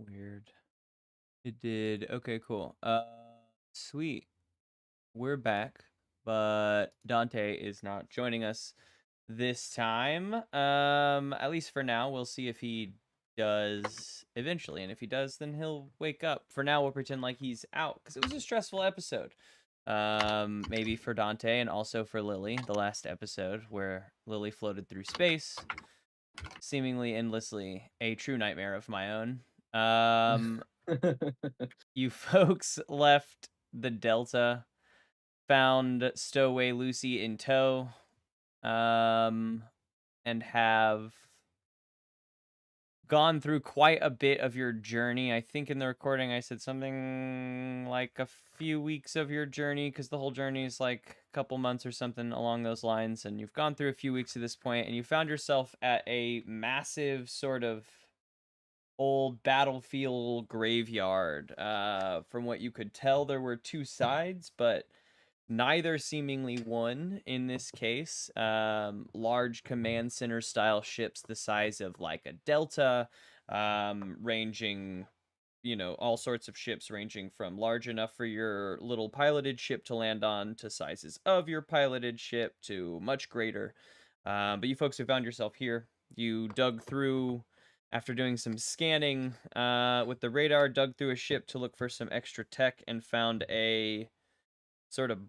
Weird. It did. Okay, cool. Sweet. We're back, but Dante is not joining us this time. At least for now. We'll see if he does eventually, and if he does, then he'll wake up. For now, we'll pretend like he's out because it was a stressful episode. Maybe for Dante and also for Lily, the last episode where Lily floated through space, seemingly endlessly, a true nightmare of my own. You folks left the Delta, found Stowaway Lucy in tow, and have gone through quite a bit of your journey. I think in the recording I said something like a few weeks of your journey, because the whole journey is like a couple months or something along those lines, and you've gone through a few weeks at this point, and you found yourself at a massive sort of old battlefield graveyard. From what you could tell, there were two sides, but neither seemingly won in this case. Large command center style ships the size of like a Delta, ranging, all sorts of ships ranging from large enough for your little piloted ship to land on to sizes of your piloted ship to much greater. But you folks who found yourself here, you dug through after doing some scanning with the radar, dug through a ship to look for some extra tech and found a sort of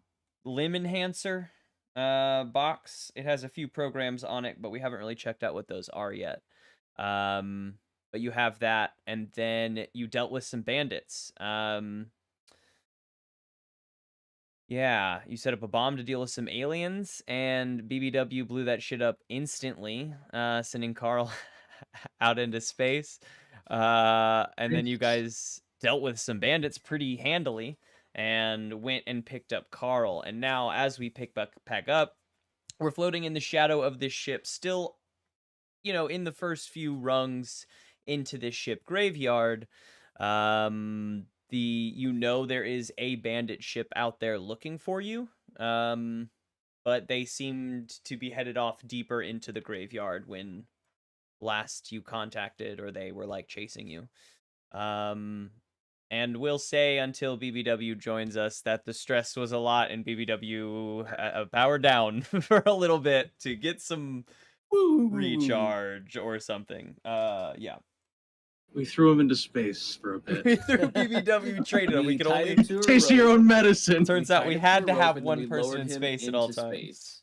limb enhancer box. It has a few programs on it, but we haven't really checked out what those are yet. But you have that, and then you dealt with some bandits. Yeah, you set up a bomb to deal with some aliens, and BBW blew that shit up instantly, sending Carl out into space. And then you guys dealt with some bandits pretty handily and went and picked up Carl. And now, as we pack up, we're floating in the shadow of this ship, still, in the first few rungs into this ship graveyard. There is a bandit ship out there looking for you. But they seemed to be headed off deeper into the graveyard when last you contacted, or they were like chasing you. And we'll say until BBW joins us that the stress was a lot, and BBW powered down for a little bit to get some recharge or something. Yeah. We threw him into space for a bit. We threw BBW traded him. We could only taste your own medicine. Turns out we had to have one person in space at all times.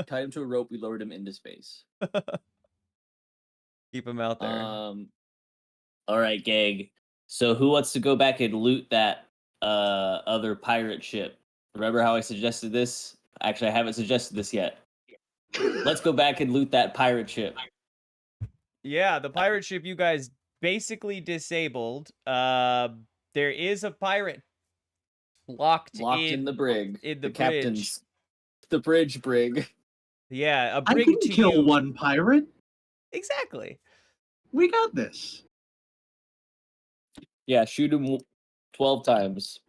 Tied him to a rope. We lowered him into space. Keep him out there. All right, gang. So who wants to go back and loot that other pirate ship? Remember how I suggested this? Actually, I haven't suggested this yet. Let's go back and loot that pirate ship. Yeah, the pirate ship you guys basically disabled. There is a pirate locked in the brig. In the captain's the bridge brig. Yeah, a brig I can to kill you. one pirate. Exactly. We got this. Yeah, shoot him 12 times.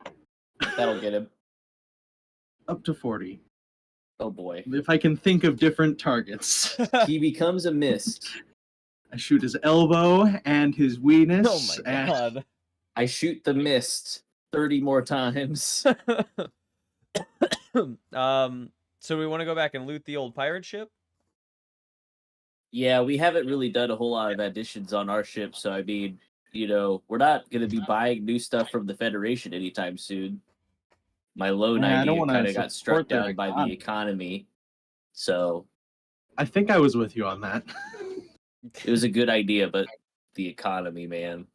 That'll get him. Up to 40. Oh boy. If I can think of different targets. He becomes a mist. I shoot his elbow and his weenus. Oh my god. I shoot the mist 30 more times. So we want to go back and loot the old pirate ship? Yeah, we haven't really done a whole lot of additions on our ship, so I mean, we're not going to be buying new stuff from the Federation anytime soon. My loan idea kind of got struck down by the economy, so... I think I was with you on that. It was a good idea, but the economy, man.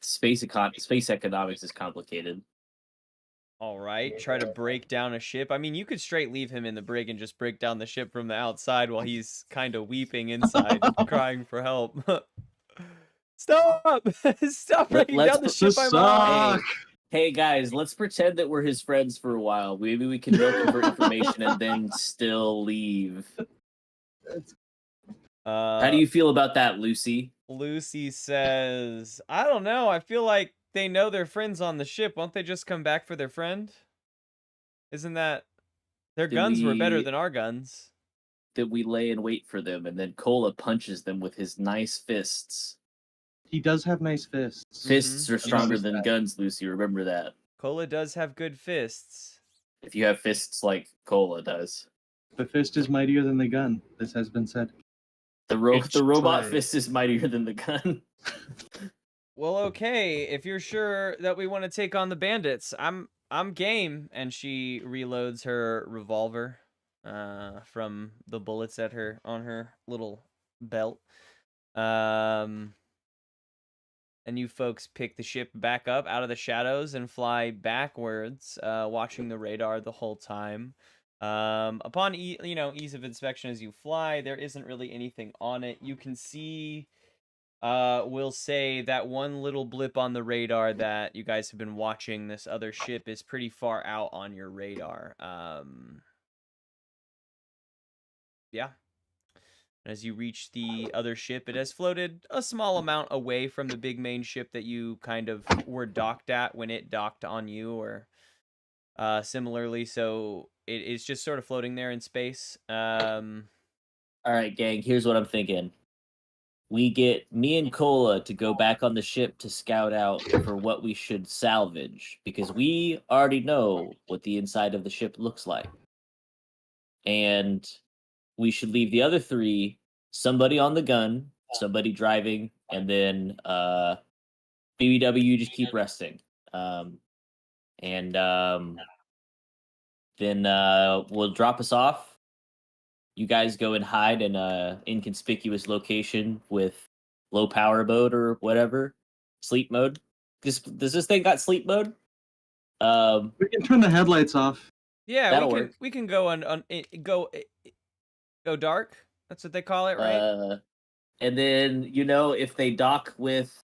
Space economics is complicated. All right, try to break down a ship. I mean, you could straight leave him in the brig and just break down the ship from the outside while he's kind of weeping inside, crying for help. Stop! Stop breaking down the ship I'm on! Hey guys, let's pretend that we're his friends for a while. Maybe we can milk him for information and then still leave. How do you feel about that, Lucy? Lucy says, I don't know. I feel like they know their friend's on the ship. Won't they just come back for their friend? Isn't that... Their guns were better than our guns. That we lay in wait for them, and then Cola punches them with his nice fists. He does have nice fists. Fists are stronger noticed than that. guns, Lucy. Remember that. Cola does have good fists. If you have fists like Cola does. The fist is mightier than the gun. This has been said. The It's robot true. fist is mightier than the gun. Well, okay, if you're sure that we want to take on the bandits, I'm game. And she reloads her revolver from the bullets at her on her little belt. And you folks pick the ship back up out of the shadows and fly backwards, watching the radar the whole time. Upon ease of inspection as you fly, there isn't really anything on it. You can see, we'll say that one little blip on the radar that you guys have been watching. This other ship is pretty far out on your radar. Yeah. As you reach the other ship, it has floated a small amount away from the big main ship that you kind of were docked at when it docked on you, or similarly. So it is just sort of floating there in space. All right, gang, here's what I'm thinking. We get me and Cola to go back on the ship to scout out for what we should salvage, because we already know what the inside of the ship looks like. And we should leave the other three, somebody on the gun, somebody driving, and then BBW just keep resting. Then we'll drop us off. You guys go and hide in a inconspicuous location with low power mode or whatever, sleep mode. Does this thing got sleep mode? We can turn the headlights off. Yeah, That'll we can work. we can go go dark. That's what they call it, right? And then if they dock with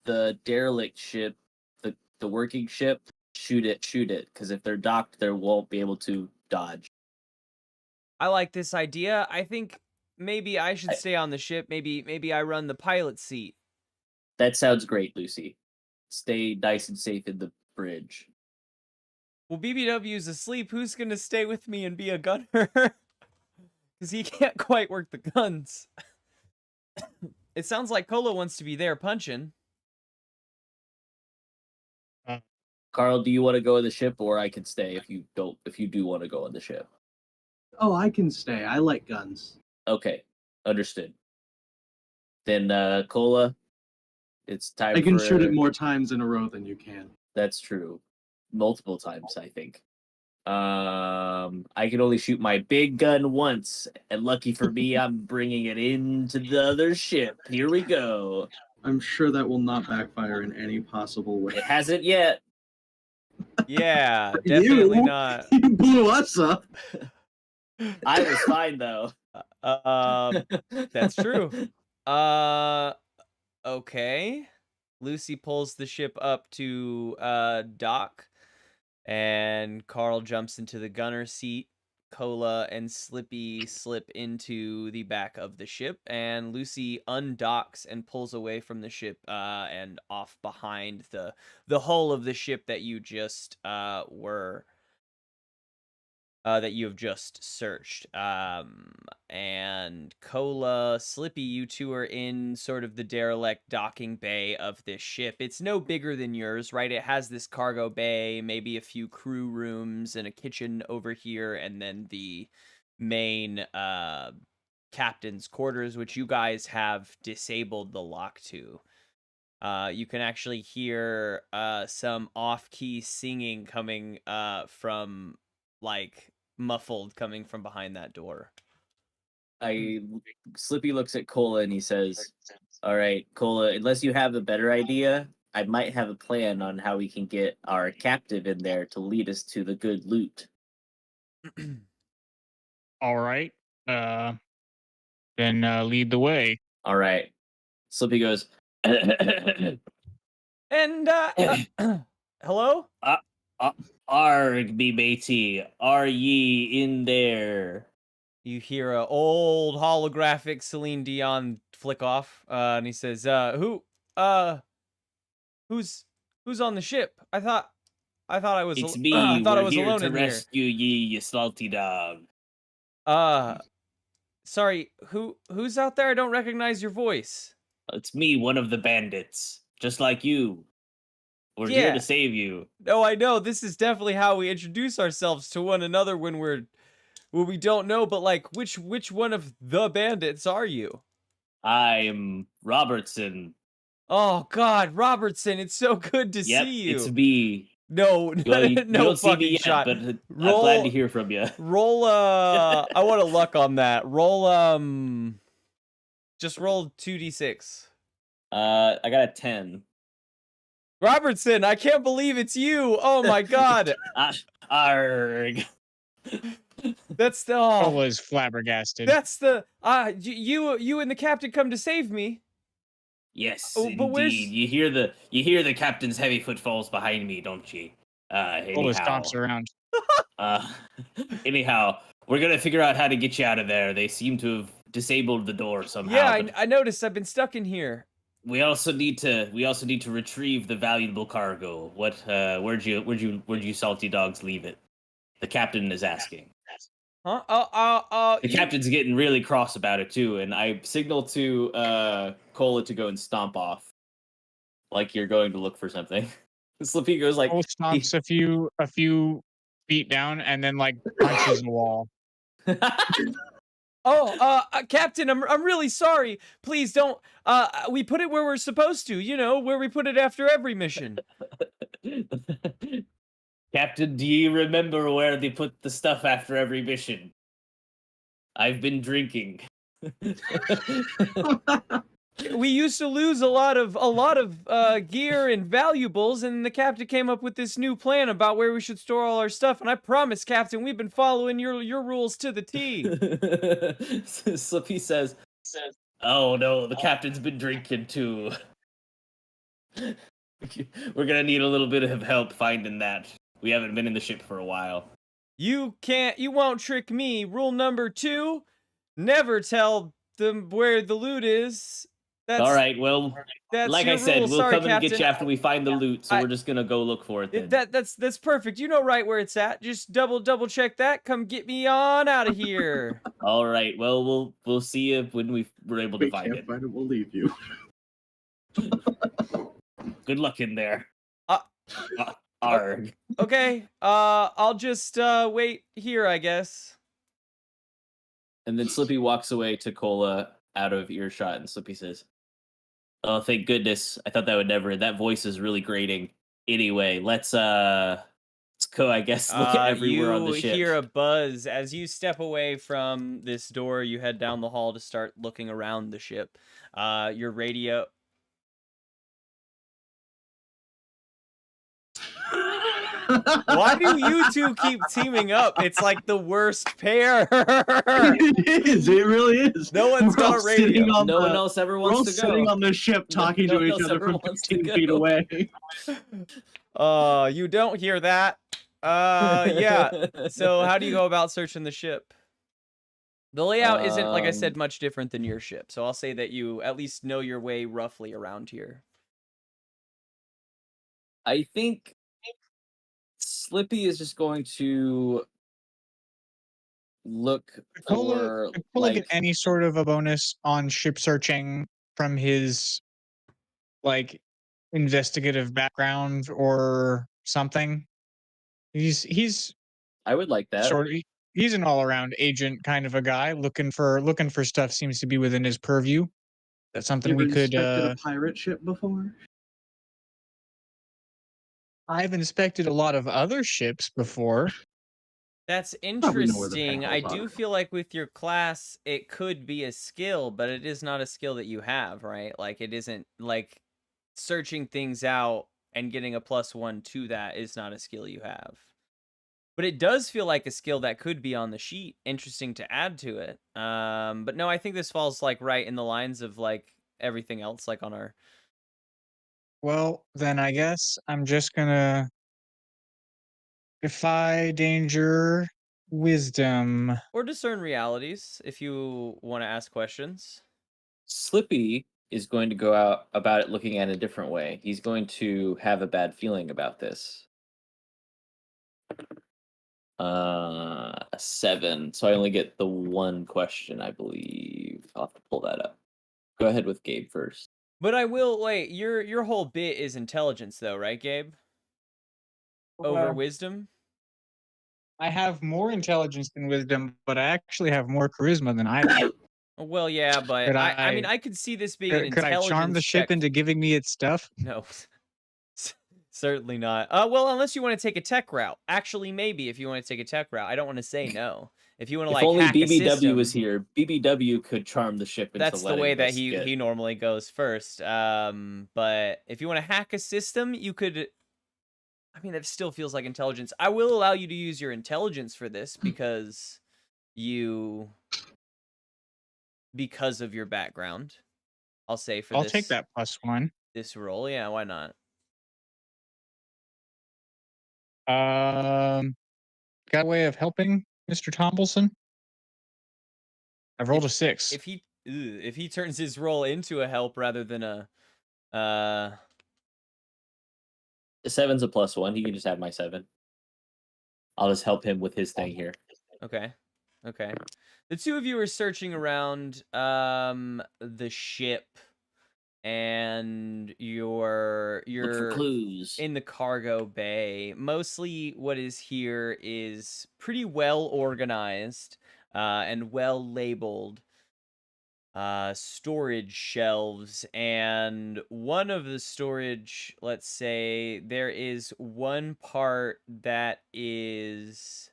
the derelict ship, the working ship, shoot it, because if they're docked, they won't be able to dodge. I like this idea. I think maybe I should stay on the ship. Maybe I run the pilot seat. That sounds great, Lucy. Stay nice and safe in the bridge. Well, BBW's asleep. Who's gonna stay with me and be a gunner? Because he can't quite work the guns. It sounds like Cola wants to be there punching. Carl, do you want to go on the ship, or I can stay if you don't? If you do want to go on the ship. Oh, I can stay. I like guns. Okay, understood. Then Cola, it's time. I can shoot it more times in a row than you can. That's true, multiple times, I think. I can only shoot my big gun once, and lucky for me, I'm bringing it into the other ship. Here we go. I'm sure that will not backfire in any possible way. It hasn't yet. Yeah, definitely You? not. You blew us up. I was fine though. That's true. Okay. Lucy pulls the ship up to dock, and Carl jumps into the gunner seat. Cola and Slippy slip into the back of the ship, and Lucy undocks and pulls away from the ship and off behind the hull of the ship that you just that you have just searched. And Cola, Slippy, you two are in sort of the derelict docking bay of this ship. It's no bigger than yours, right? It has this cargo bay, maybe a few crew rooms and a kitchen over here, and then the main captain's quarters, which you guys have disabled the lock to. You can actually hear some off-key singing coming from, like, muffled coming from behind that door. Slippy looks at Cola and he says, "All right, Cola, unless you have a better idea, I might have a plan on how we can get our captive in there to lead us to the good loot." All right. Then lead the way. All right. Slippy goes, And hello? "Arg, me matey, are ye in there?" You hear a old holographic Celine Dion flick off, and he says, "Who's on the ship? I thought I was It's me. I thought I We're was here alone to in here." rescue ye, you salty dog. Sorry, who's out there? I don't recognize your voice. It's me, one of the bandits, just like you. We're here Yeah. to save you. No, I know. This is definitely how we introduce ourselves to one another when we don't know, but like which one of the bandits are you? I'm Robertson. Oh God, Robertson, it's so good to Yep, see it's you. me. No, Well, you no don't see me fucking yet, shot. but I'm Roll, glad to hear from you. roll. I want a luck on that. Roll. Just roll 2d6. I got a 10. Robertson, I can't believe it's you. Oh my God, Arg. that's the. Cola is flabbergasted. That's the. You and the captain come to save me. Yes, Oh, but where's- indeed. You hear the captain's heavy footfalls behind me, don't you? Cola Anyhow. stomps around. Uh, anyhow, we're gonna figure out how to get you out of there. They seem to have disabled the door somehow. Yeah, but I noticed. I've been stuck in here. we also need to retrieve the valuable cargo. What? Where'd you salty dogs leave it? The captain is asking. Huh? The captain's getting really cross about it too, and I signal to Cola to go and stomp off, like you're going to look for something. Slippy goes like, Cola stomps a few feet down and then like punches the wall. Captain, I'm really sorry. Please don't. We put it where we're supposed to. You know, where we put it after every mission. Captain, do you remember where they put the stuff after every mission? I've been drinking. We used to lose a lot of gear and valuables, and the captain came up with this new plan about where we should store all our stuff. And I promise, Captain, we've been following your rules to the T. Slippy says, "Oh no, the captain's been drinking too. We're gonna need a little bit of help finding that. We haven't been in the ship for a while." You won't trick me. Rule number 2: never tell them where the loot is. That's All right, well, that's like your I said, rule. we'll Sorry, come and get Captain. you after we find the loot, so I- we're just gonna go look for it then. That's perfect. You know right where it's at. Just double check that. Come get me on out of here. All right, well, we'll see you when we're able to We find can't it. find it. We'll leave you. Good luck in there. Uh, Arg. Okay. I'll just wait here, I guess. And then Slippy walks away to Cola out of earshot, and Slippy says, "Oh, thank goodness. I thought that would never. That voice is really grating. Anyway, let's go, I guess, look at everywhere on the You ship." hear a buzz as you step away from this door. You head down the hall to start looking around the ship. Your radio. Why do you two keep teaming up? It's like the worst pair. It is. It really is. No one's We're got all a radio. sitting on No one the- else ever We're all wants to sitting go. on the ship talking No to each one else other ever from wants to 15 feet go. away. You don't hear that. Yeah. So how do you go about searching the ship? The layout isn't, like I said, much different than your ship. So I'll say that you at least know your way roughly around here. I think Slippy is just going to look for Could Cola get any sort of a bonus on ship searching from his like investigative background or something? He's I would like that. sort of he's an all around agent kind of a guy. Looking for stuff seems to be within his purview. That's something You we ever could. inspected a pirate ship before? I've inspected a lot of other ships before. That's Probably know where the interesting. I panels do are. feel like with your class, it could be a skill, but it is not a skill that you have, right? Like, it isn't like searching things out and getting a +1 to that is not a skill you have. But it does feel like a skill that could be on the sheet. Interesting to add to it. But no, I think this falls like right in the lines of like everything else, like on our. Well, then I guess I'm just gonna defy danger, wisdom. Or discern realities if you want to ask questions. Slippy is going to go out about it looking at it a different way. He's going to have a bad feeling about this. A 7. So I only get the one question, I believe. I'll have to pull that up. Go ahead with Gabe first. But I will wait. Your whole bit is intelligence, though, right, Gabe? Over Well, wisdom. I have more intelligence than wisdom, but I actually have more charisma than either. Well, yeah, but Could I mean, I I could see this being an could I charm the intelligence ship check. into giving me its stuff? No, certainly not. Well, unless you want to take a tech route. Actually, maybe if you want to take a tech route, I don't want to say no. If you want to If like only hack a BBW system, was here, BBW could charm the ship into that's the letting way that us he get- he normally goes first. But if you want to hack a system, you could. I mean, that still feels like intelligence. I will allow you to use your intelligence for this because of your background. I'll say for I'll this take that +1. this role. Yeah, why not? Got a way of helping Mr. Tombleson? I've rolled a 6. If he turns his role into a help rather than a The 7's a +1. He can just have my 7. I'll just help him with his thing here. Okay. The two of you are searching around the ship, and Look for you're clues. in the cargo bay. Mostly what is here is pretty well organized and well labeled storage shelves, and one of the storage, let's say, there is one part that is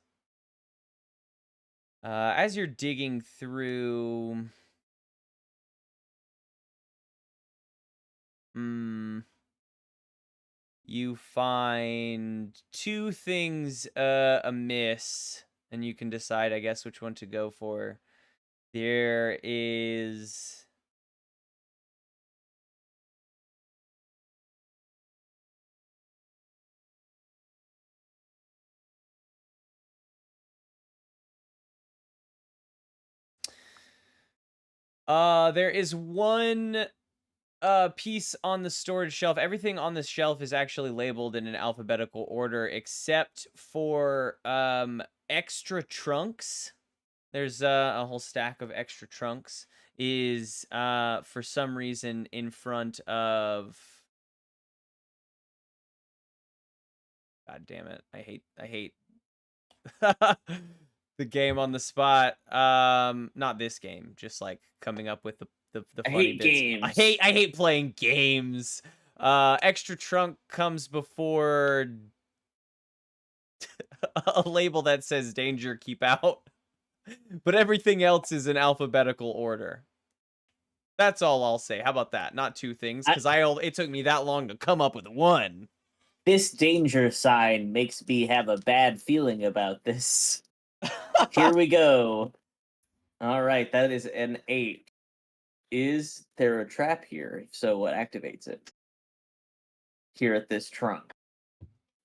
as you're digging through, you find two things amiss, and you can decide, I guess, which one to go for. There is one piece on the storage shelf. Everything on this shelf is actually labeled in an alphabetical order except for extra trunks. There's a whole stack of extra trunks is for some reason in front of. God damn it. I hate the game on the spot. Not this game, just like coming up with the I funny hate bits. games. I hate playing games. Extra trunk comes before a label that says danger, keep out. But everything else is in alphabetical order. That's all I'll say. How about that? Not two things, because it took me that long to come up with one. This danger sign makes me have a bad feeling about this. Here we go. All right, that is an 8. Is there a trap here? If so, what activates it? Here at this trunk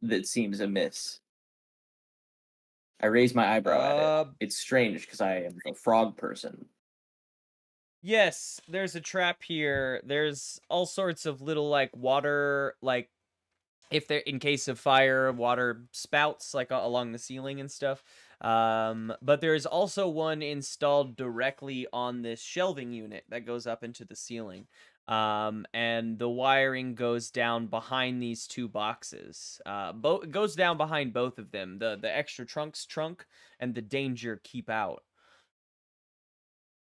that seems amiss. I raise my eyebrow at it. It's strange because I am a frog person. Yes, there's a trap here. There's all sorts of little like water, like if they're in case of fire, water spouts like along the ceiling and stuff. But there's also one installed directly on this shelving unit that goes up into the ceiling. And the wiring goes down behind these two boxes. It goes down behind both of them. The extra trunks trunk and the danger keep out.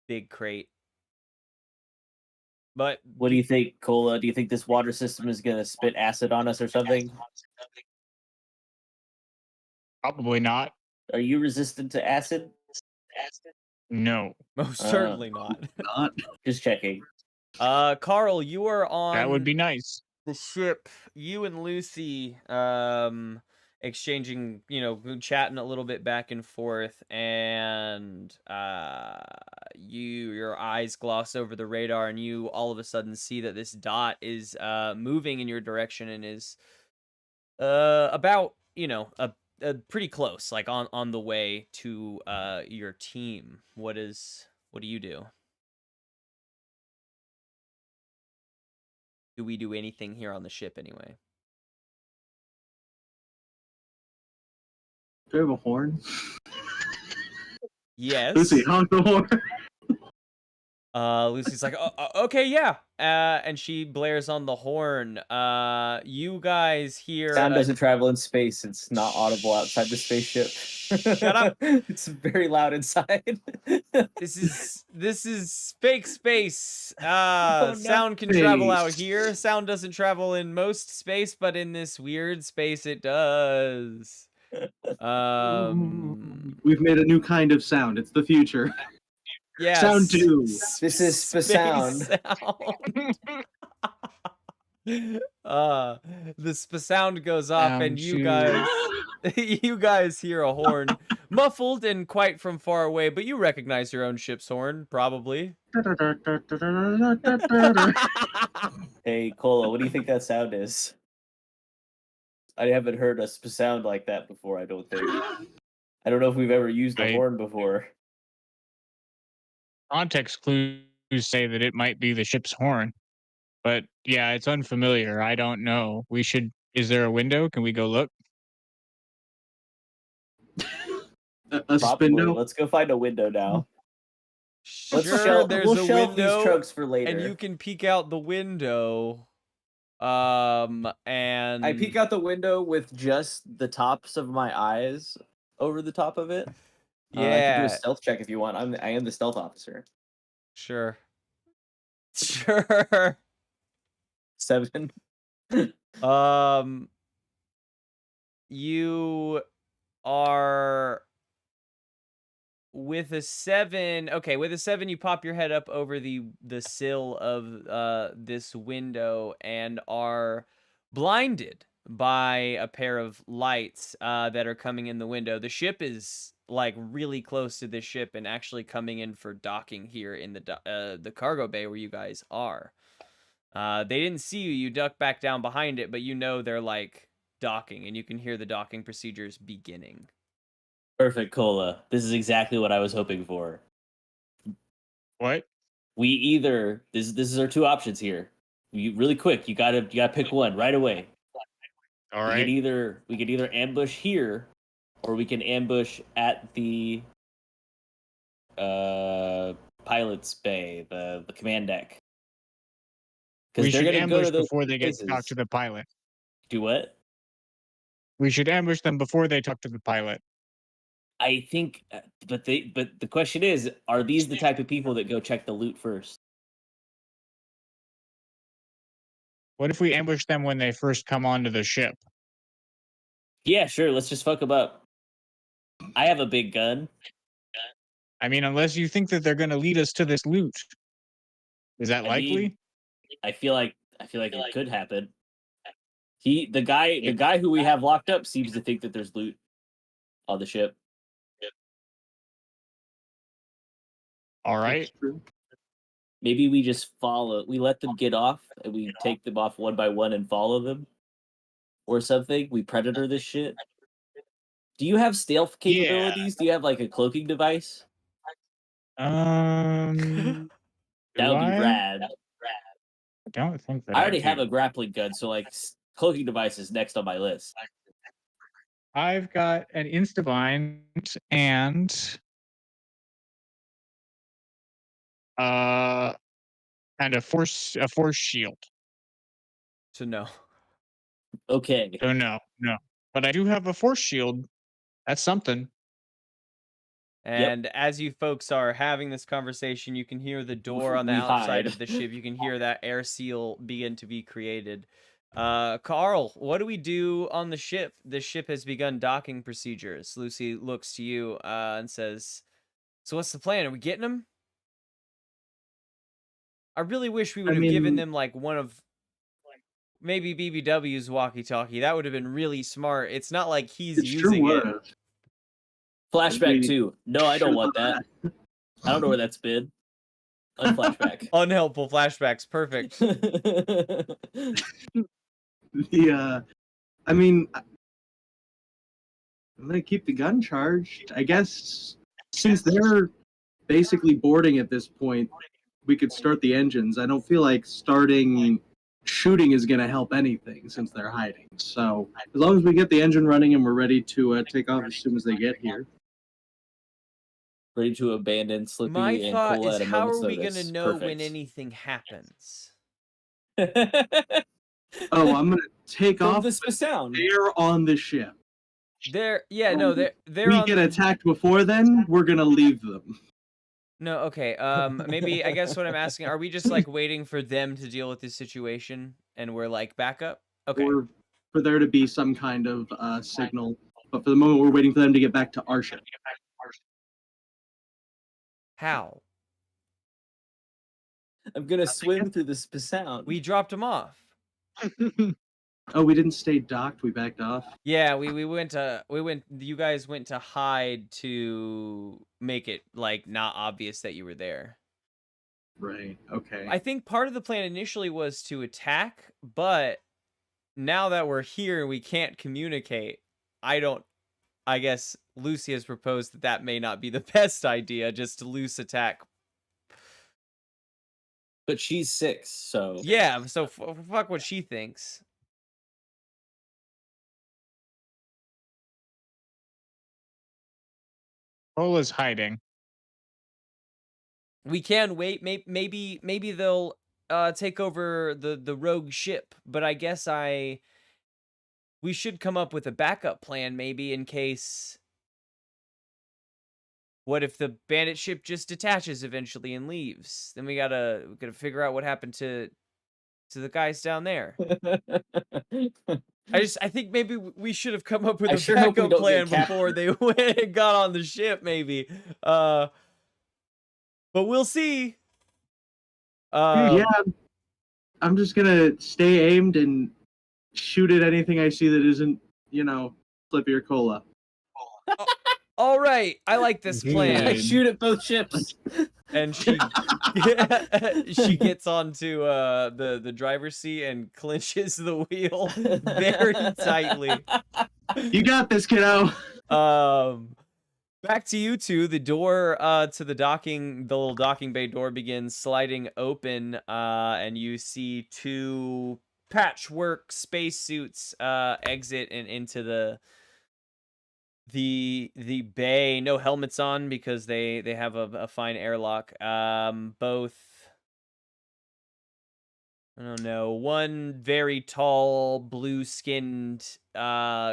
Big crate. But what do you think, Cola? Do you think this water system is gonna spit acid on us or something? Probably not. Are you resistant to acid? No. Most certainly not. Not. Just checking. Carl, you are on That would be nice. the ship. You and Lucy exchanging, chatting a little bit back and forth, and your eyes gloss over the radar, and you all of a sudden see that this dot is moving in your direction and is about pretty close, like on the way to your team. What do you do? Do we do anything here on the ship anyway? Do I have a horn? Yes. Lucy, honk the horn. Lucy's like, okay, yeah. And she blares on the horn. You guys hear Sound a doesn't travel in space. It's not audible outside the spaceship. Shut up. It's very loud inside. This is fake space. no. Sound can travel out Space. here. Sound doesn't travel in most space, but in this weird space it does. We've made a new kind of sound. It's the future. Yeah. Sound 2. This is space sound. The sound goes off, and you Sound guys, you guys hear a horn, muffled and quite from far away, but you recognize your own ship's horn, probably. Hey, Cola, what do you think that sound is? I haven't heard a sound like that before, I don't think. I don't know if we've ever used a I- horn before. Context clues say that it might be the ship's horn, but yeah, it's unfamiliar. I don't know. We should. Is there a window? Can we go look? A Probably. spindo. Let's go find a window now. Let's Sure, there's we'll a shelve window, these trucks for later. and you can peek out the window. And I peek out the window with just the tops of my eyes over the top of it. I can do Yeah, a stealth check if you want. I am the stealth officer. sure. Sure. 7. You are with a 7. Okay, with a 7, you pop your head up over the sill of this window and are blinded by a pair of lights that are coming in the window. The ship is like really close to this ship and actually coming in for docking here in the cargo bay where you guys are. They didn't see you. You duck back down behind it, but you know they're like docking, and you can hear the docking procedures beginning. Perfect, Cola. This is exactly what I was hoping for. What? We either this is our two options here. Really quick, you gotta pick one right away. All We right. could either ambush here, or we can ambush at the pilot's bay, the command deck. We Because they're should gonna go ambush to those before they get to talk places. to the pilot. Do what? We should ambush them before they talk to the pilot. I think, but the question is, are these the type of people that go check the loot first? What if we ambush them when they first come onto the ship? Yeah, sure. Let's just fuck them up. I have a big gun. I mean, unless you think that they're going to lead us to this loot. Is that I likely? mean, I feel like it could happen. The guy who we have locked up seems to think that there's loot on the ship. All right. That's true. Maybe we just we let them get off and we take them off one by one and follow them or something. We predator this shit. Do you have stealth Yeah. capabilities? Do you have like a cloaking device? That That would be rad. I don't think that I already have do. a grappling gun, so like cloaking device is next on my list. I've got an Instabind and a force shield. So no. Okay. So no. But I do have a force shield. That's something. And as you folks are having this conversation, you can hear the door on the We outside hide. of the ship. You can hear that air seal begin to be created. Carl, what do we do on the ship? The ship has begun docking procedures. Lucy looks to you and says, "So what's the plan? Are we getting them?" I really wish we would have given mean- them like one of maybe BBW's walkie-talkie. That would have been really smart. It's not like he's It sure using it. would. Flashback We 2. No, I don't sure want that. I don't know where that's been. Unflashback. Unhelpful flashbacks. Perfect. I mean, I'm gonna keep the gun charged. I guess since they're basically boarding at this point, we could start the engines. I don't feel like starting shooting is gonna help anything since they're hiding. So as long as we get the engine running and we're ready to take off as soon as they get here. ready to abandon Slippy My and thought Cola is, at a how moment's are we notice. gonna know when Perfect. anything happens? Oh, I'm gonna take From off. the sound. They're on the ship. They're no, they're We on get the attacked before then, we're gonna leave them. no. Okay, maybe I guess what I'm asking, are we just like waiting for them to deal with this situation, and we're like backup? Okay, Or for there to be some kind of signal. But for the moment, we're waiting for them to get back to our ship. how? I'm gonna swim through the sound. We dropped them off. Oh, we didn't stay docked. We backed off. Yeah, you guys went to hide to make it like not obvious that you were there. Right. Okay. I think part of the plan initially was to attack, but now that we're here and we can't communicate, I guess Lucy has proposed that that may not be the best idea, just to loose attack. But she's 6, so Yeah, so fuck what she thinks. Cola's hiding. We can wait. Maybe they'll take over the rogue ship, but I guess we should come up with a backup plan maybe in case. What if the bandit ship just detaches eventually and leaves? Then we gotta figure out what happened to the guys down there. I think maybe we should have come up with I a sure hope we backup don't get plan before they went and got on the ship, maybe. But we'll see. Yeah. I'm just gonna stay aimed and shoot at anything I see that isn't, Flippy or Cola. All right, I like this plan. I shoot at both ships. And she she gets onto the driver's seat and clinches the wheel very tightly. You got this, kiddo. Back to you two. The door to the little docking bay door begins sliding open, and you see 2 patchwork spacesuits exit and into the bay. No helmets on because they have a fine airlock. Both, I don't know, one very tall blue skinned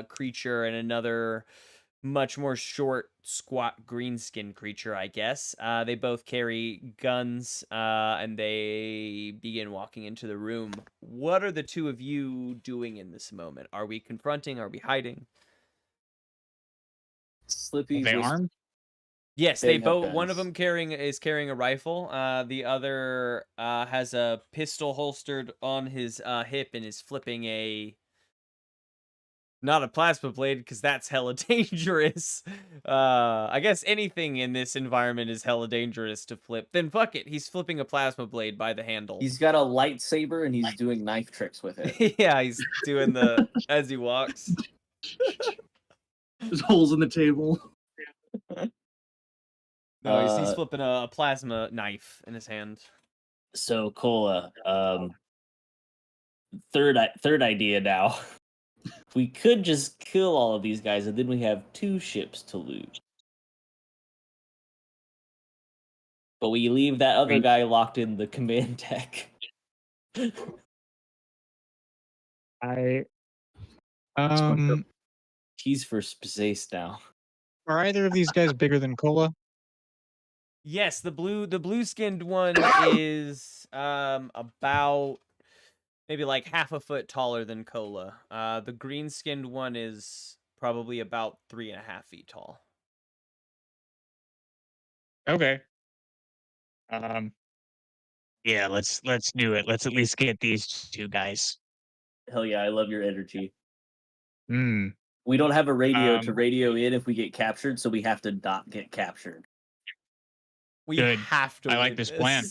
creature and another much more short, squat, green-skinned creature, I guess. They both carry guns, and they begin walking into the room. What are the 2 of you doing in this moment? Are we confronting? Are we hiding? Slippy They was- armed? Yes, They they have both. One of guns. them is carrying a rifle. The other has a pistol holstered on his hip and is flipping not a plasma blade because that's hella dangerous. I guess anything in this environment is hella dangerous to flip. Then fuck it, he's flipping a plasma blade by the handle. He's got a lightsaber and he's doing knife tricks with it. Yeah, he's doing as he walks. There's holes in the table. No, he's Uh, flipping a plasma knife in his hand. So Cola, third idea now. We could just kill all of these guys, and then we have 2 ships to loot. But we leave that other guy locked in the command deck. I fucked up. He's for space now. Are either of these guys bigger than Cola? Yes, the blue skinned one is about maybe like half a foot taller than Cola. The green skinned one is probably about 3.5 feet tall. Okay. Yeah, let's do it. Let's at least get these 2 guys. Hell yeah, I love your energy. Hmm. We don't have a radio to Um, radio in if we get captured, so we have to not get captured. We Good. have to I like win this plan.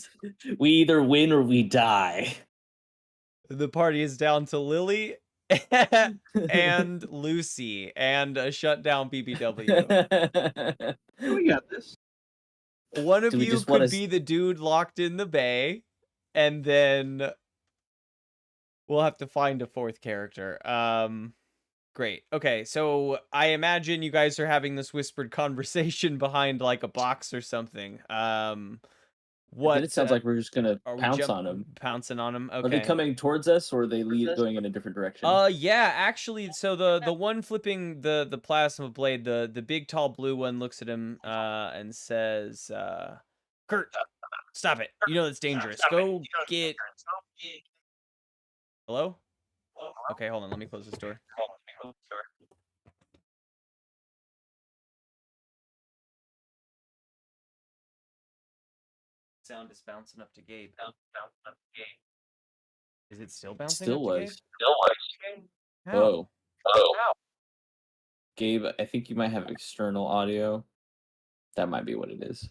We either win or we die. The party is down to Lily and Lucy and a shutdown BBW. We got this. One of Do we you just wanna could be the dude locked in the bay, and then we'll have to find a 4th character. Great. Okay, so I imagine you guys are having this whispered conversation behind like a box or something. Then What it sounds like we're just gonna are we pounce on them. pouncing on him? Are they Okay. coming towards us, or are they going in a different direction? Yeah, actually, so the one flipping the plasma blade, the big tall blue one looks at him and says, "Kurt, stop it. You know it's dangerous. Go get." Hello? Okay, hold on. Let me close this door. Sound is bouncing up to Gabe. Is it still bouncing Still up to Gabe? was. How? Whoa. Gabe, I think you might have external audio. That might be what it is.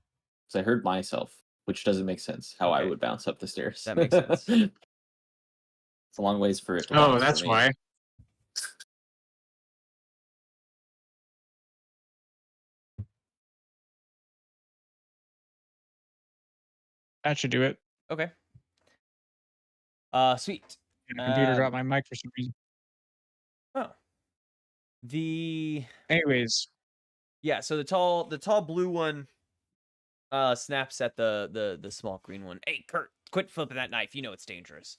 Because I heard myself, which doesn't make sense. How I Okay. would bounce up the stairs. That makes sense. It's a long ways for it to bounce. Oh, that's for me. why. That should do it. Okay. Sweet. The computer dropped my mic for some reason. Oh. Anyways, Yeah, so the tall blue one snaps at the small green one. Hey, Kurt, quit flipping that knife. You know it's dangerous.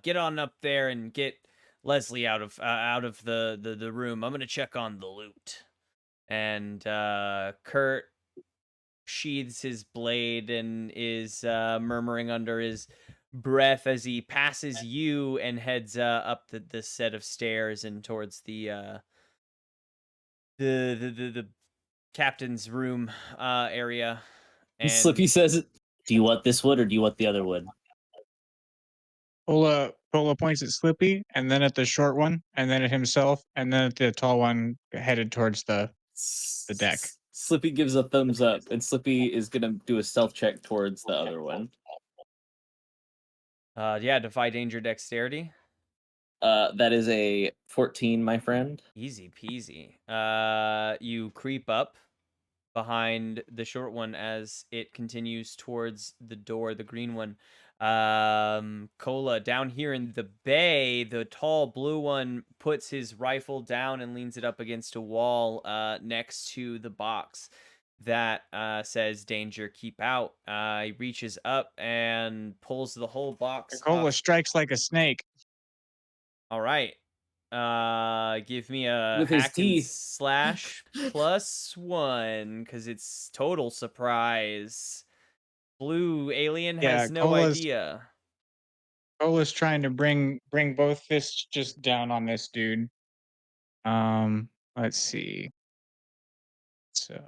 Get on up there and get Leslie out of the room. I'm gonna check on the loot. And Kurt sheathes his blade and is murmuring under his breath as he passes you and heads up the set of stairs and towards the captain's room area. And Slippy says, "Do you want this one or do you want the other one?" Pola points at Slippy, and then at the short one, and then at himself, and then at the tall one headed towards the deck. Slippy gives a thumbs up, and Slippy is gonna do a stealth check towards the other one. Yeah, defy danger dexterity. That is a 14, my friend. Easy peasy. You creep up behind the short one as it continues towards the door, the green one. Cola, down here in the bay, the tall blue one puts his rifle down and leans it up against a wall next to the box that says danger, keep out. He reaches up and pulls the whole box Cola off. strikes like a snake. All right. Give me a With his hack and teeth. slash +1 because it's total surprise. Blue alien Yeah, has no Cola's- idea. Cola's trying to bring both fists just down on this dude. Let's see. So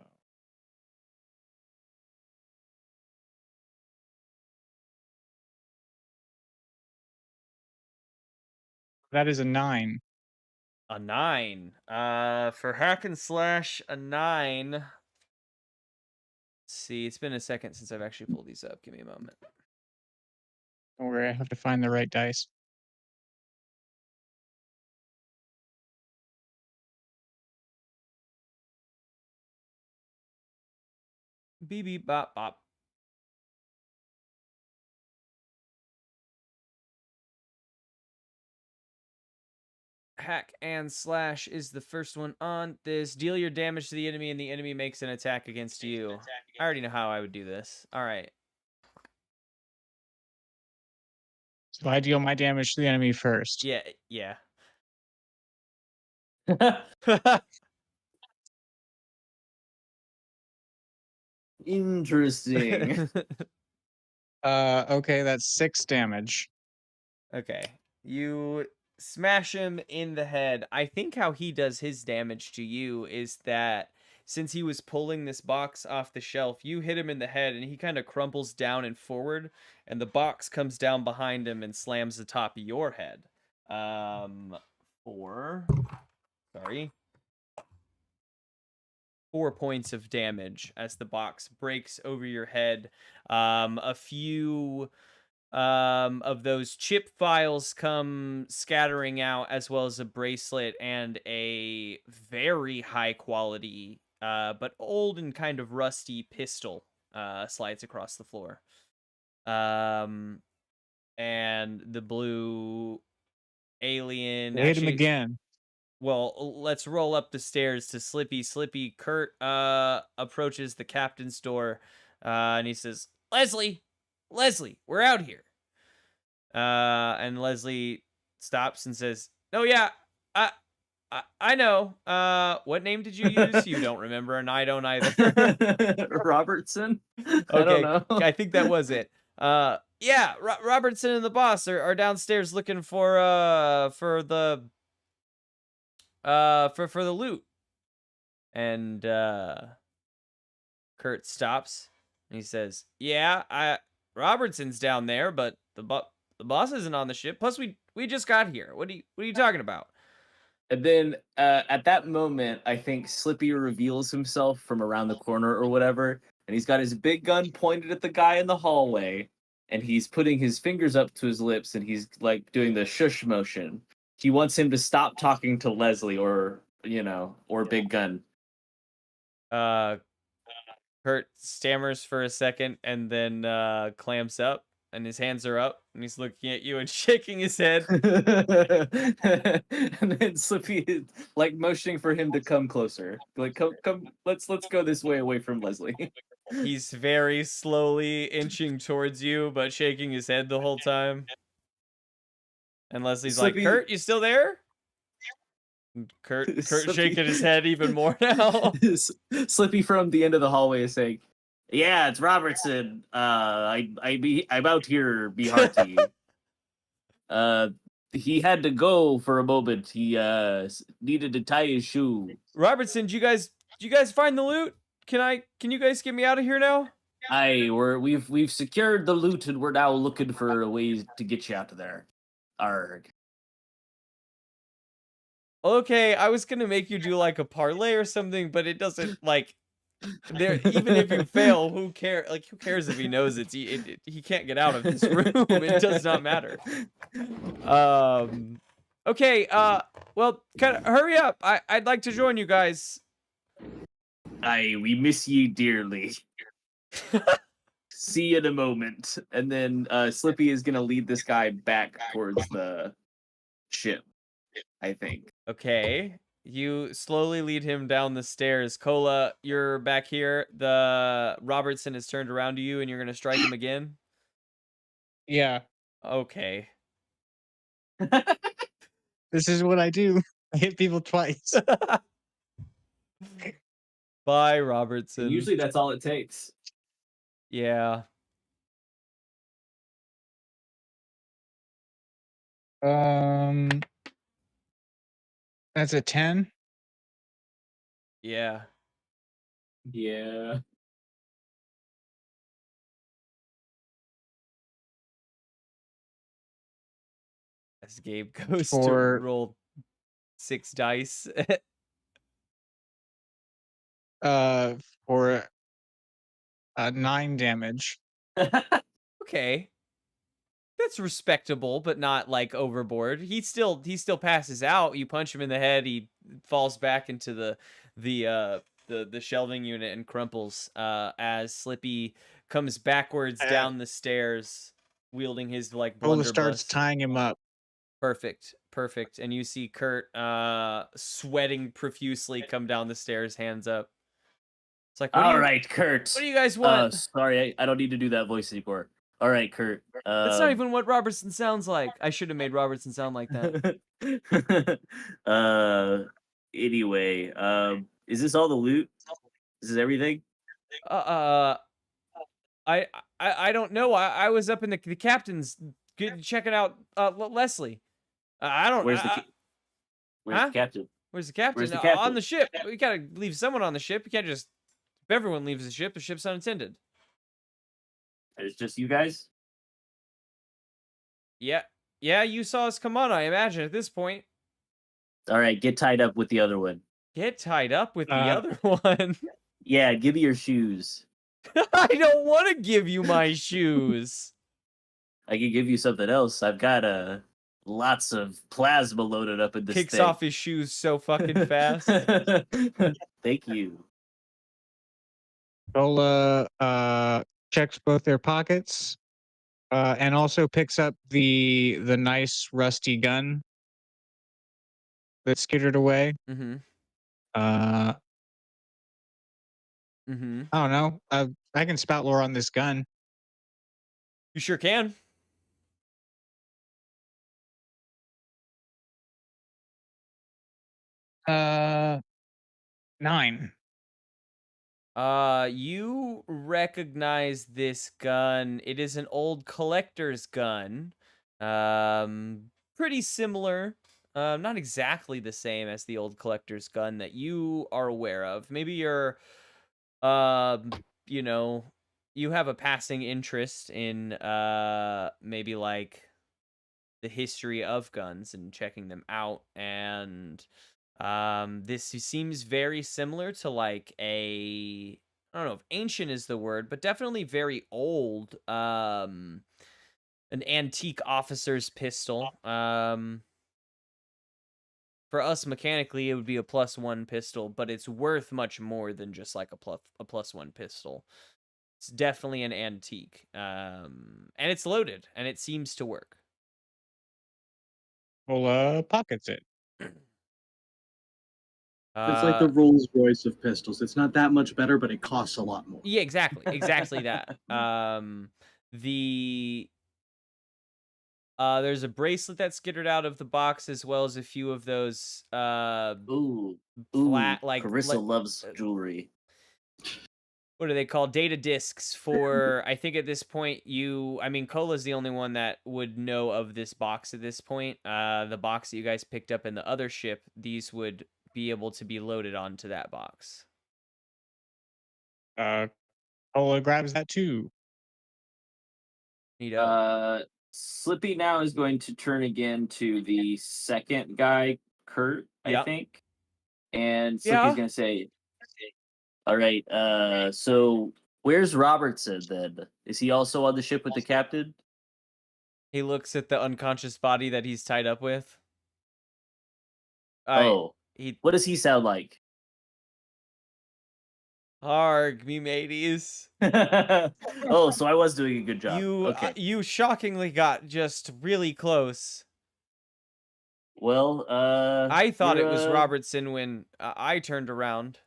that is a 9. A 9. For hack and slash, a 9. Let's see, it's been a second since I've actually pulled these up. Give me a moment. Don't worry, I have to find the right dice. Beep beep bop bop. Hack and slash is the first one on this. Deal your damage to the enemy and the enemy makes an attack against you. I already know how I would do this. All right. So I deal my damage to the enemy first. Yeah, yeah. Interesting. Okay, that's 6 damage. Okay. You smash him in the head. I think how he does his damage to you is that since he was pulling this box off the shelf, you hit him in the head and he kind of crumples down and forward, and the box comes down behind him and slams the top of your head. 4 points of damage as the box breaks over your head. A few of those chip files come scattering out, as well as a bracelet and a very high quality but old and kind of rusty pistol slides across the floor. And the blue alien Hit him actually again. Well, let's roll up the stairs to Slippy. Slippy, Kurt approaches the captain's door, and he says, Leslie, we're out here. And Leslie stops and says, "Oh yeah, I I know. What name did you use? You don't remember, and I don't either." Robertson? I don't Okay, know. I think that was it. Yeah, Robertson and the boss are downstairs looking for the for the loot. And Kurt stops and he says, "Yeah, Robertson's down there, but the boss isn't on the ship. Plus, we just got here. What are you talking about?" And then at that moment, I think Slippy reveals himself from around the corner or whatever, and he's got his big gun pointed at the guy in the hallway, and he's putting his fingers up to his lips, and he's like doing the shush motion. He wants him to stop talking to Leslie or Big Gun. Kurt stammers for a second and then clamps up, and his hands are up, and he's looking at you and shaking his head. And then Slippy is like motioning for him to come closer. Like, come, let's go this way away from Leslie. He's very slowly inching towards you, but shaking his head the whole time. And Leslie's Slippy- like, "Kurt, you still there?" And Kurt Slippy- shaking his head even more now. Slippy from the end of the hallway is saying, "Yeah, it's Robertson. I'm out here, be hearty. He had to go for a moment. He needed to tie his shoe. Robertson, did you guys find the loot? Can you guys get me out of here now? We've secured the loot and we're now looking for a way to get you out of there. Arg." Okay, I was gonna make you do like a parlay or something, but it doesn't like there. Even if you fail, who cares? Like, who cares if he knows he can't get out of this room? It does not matter. Okay. Well, kind of hurry up. I'd like to join you guys. We miss ye dearly. See you in a moment. And then Slippy is gonna lead this guy back towards the ship, I think. Okay. You slowly lead him down the stairs. Cola, you're back here. The Robertson has turned around to you, and you're gonna strike him again. Yeah, Okay. this is what I do. I hit people twice. Bye, Robertson. Usually that's all it takes. Yeah. That's a 10. Yeah. Yeah. As Gabe goes For- to roll 6 dice. For 9 damage. Okay. That's respectable, but not like overboard. He still passes out. You punch him in the head, he falls back into the shelving unit and crumples as Slippy comes backwards down the stairs wielding his like Ola blunderbuss. starts tying him up. Perfect. And you see Kurt sweating profusely come down the stairs, hands up. It's like, All right, Kurt. what do you guys want? Sorry, I don't need to do that voice anymore. All right, Kurt. That's not even what Robertson sounds like. I should have made Robertson sound like that. Anyway, is this all the loot? This is everything? I don't know. I was up in the captain's checking out Leslie. I don't. Where's the huh? captain? Where's the captain? Where's the On captain? the ship. We gotta leave someone on the ship. You can't just. If everyone leaves the ship's unattended. It's just you guys? Yeah. You saw us come on. I imagine at this point. All right, get tied up with the other one. Get tied up with the other one. Yeah, give me your shoes. I don't want to give you my shoes. I can give you something else. I've got lots of plasma loaded up in this Kicks thing. off his shoes so fucking fast. Thank you. Ola checks both their pockets, and also picks up the nice rusty gun that skittered away. Mm-hmm. Uh, Mm-hmm. I don't know. I can spout lore on this gun. You sure can. Uh, 9. You recognize this gun. It is an old collector's gun. Pretty similar. Not exactly the same as the old collector's gun that you are aware of. Maybe you're, um, you know, you have a passing interest in, maybe like the history of guns and checking them out, and this seems very similar to like a, I don't know if ancient is the word, but definitely very old, an antique officer's pistol. For us mechanically it would be a +1 pistol, but it's worth much more than just like a +1 pistol. It's definitely an antique, and it's loaded and it seems to work. Well, pockets it. It's like the Rolls Royce of pistols. It's not that much better, but it costs a lot more. Yeah, exactly that. The there's a bracelet that skittered out of the box, as well as a few of those Ooh, flat, like Carissa loves jewelry. what are they called? Data discs for, I think at this point I mean, Cola's the only one that would know of this box at this point. The box that you guys picked up in the other ship, these would be able to be loaded onto that box. Cola grabs that too. Neato. Slippy now is going to turn again to the second guy, Kurt, I Yep. think. And Yeah. Slippy's gonna say, all right, so where's Robertson then? Is he also on the ship with the captain? He looks at the unconscious body that he's tied up with. Oh, He what does he sound like? Harg, me mateys. Oh, so I was doing a good job. You Okay. you shockingly got just really close. Well, I thought it was you're, Robertson when I turned around.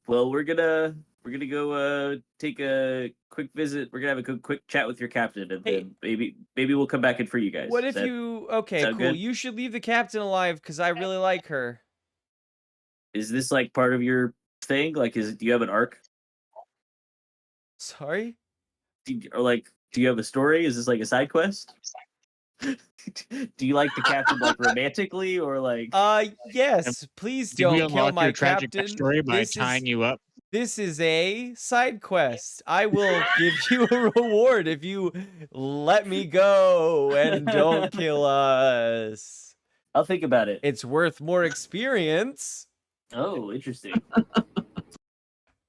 Well, we're gonna go take a quick visit. We're gonna have a quick chat with your captain, and Hey. then maybe we'll come back in for you guys. What Is if that- you okay, sound cool. good? You should leave the captain alive because I really like her. Is this like part of your thing? Like, do you have an arc? Sorry? Or like, do you have a story? Is this like a side quest? Do you like the captain like romantically or like? Yes. Please Did we don't kill unlock my your tragic captain. story by tying you up? This is a side quest. I will give you a reward if you let me go and don't kill us. I'll think about it. It's worth more experience. Oh, interesting. Well,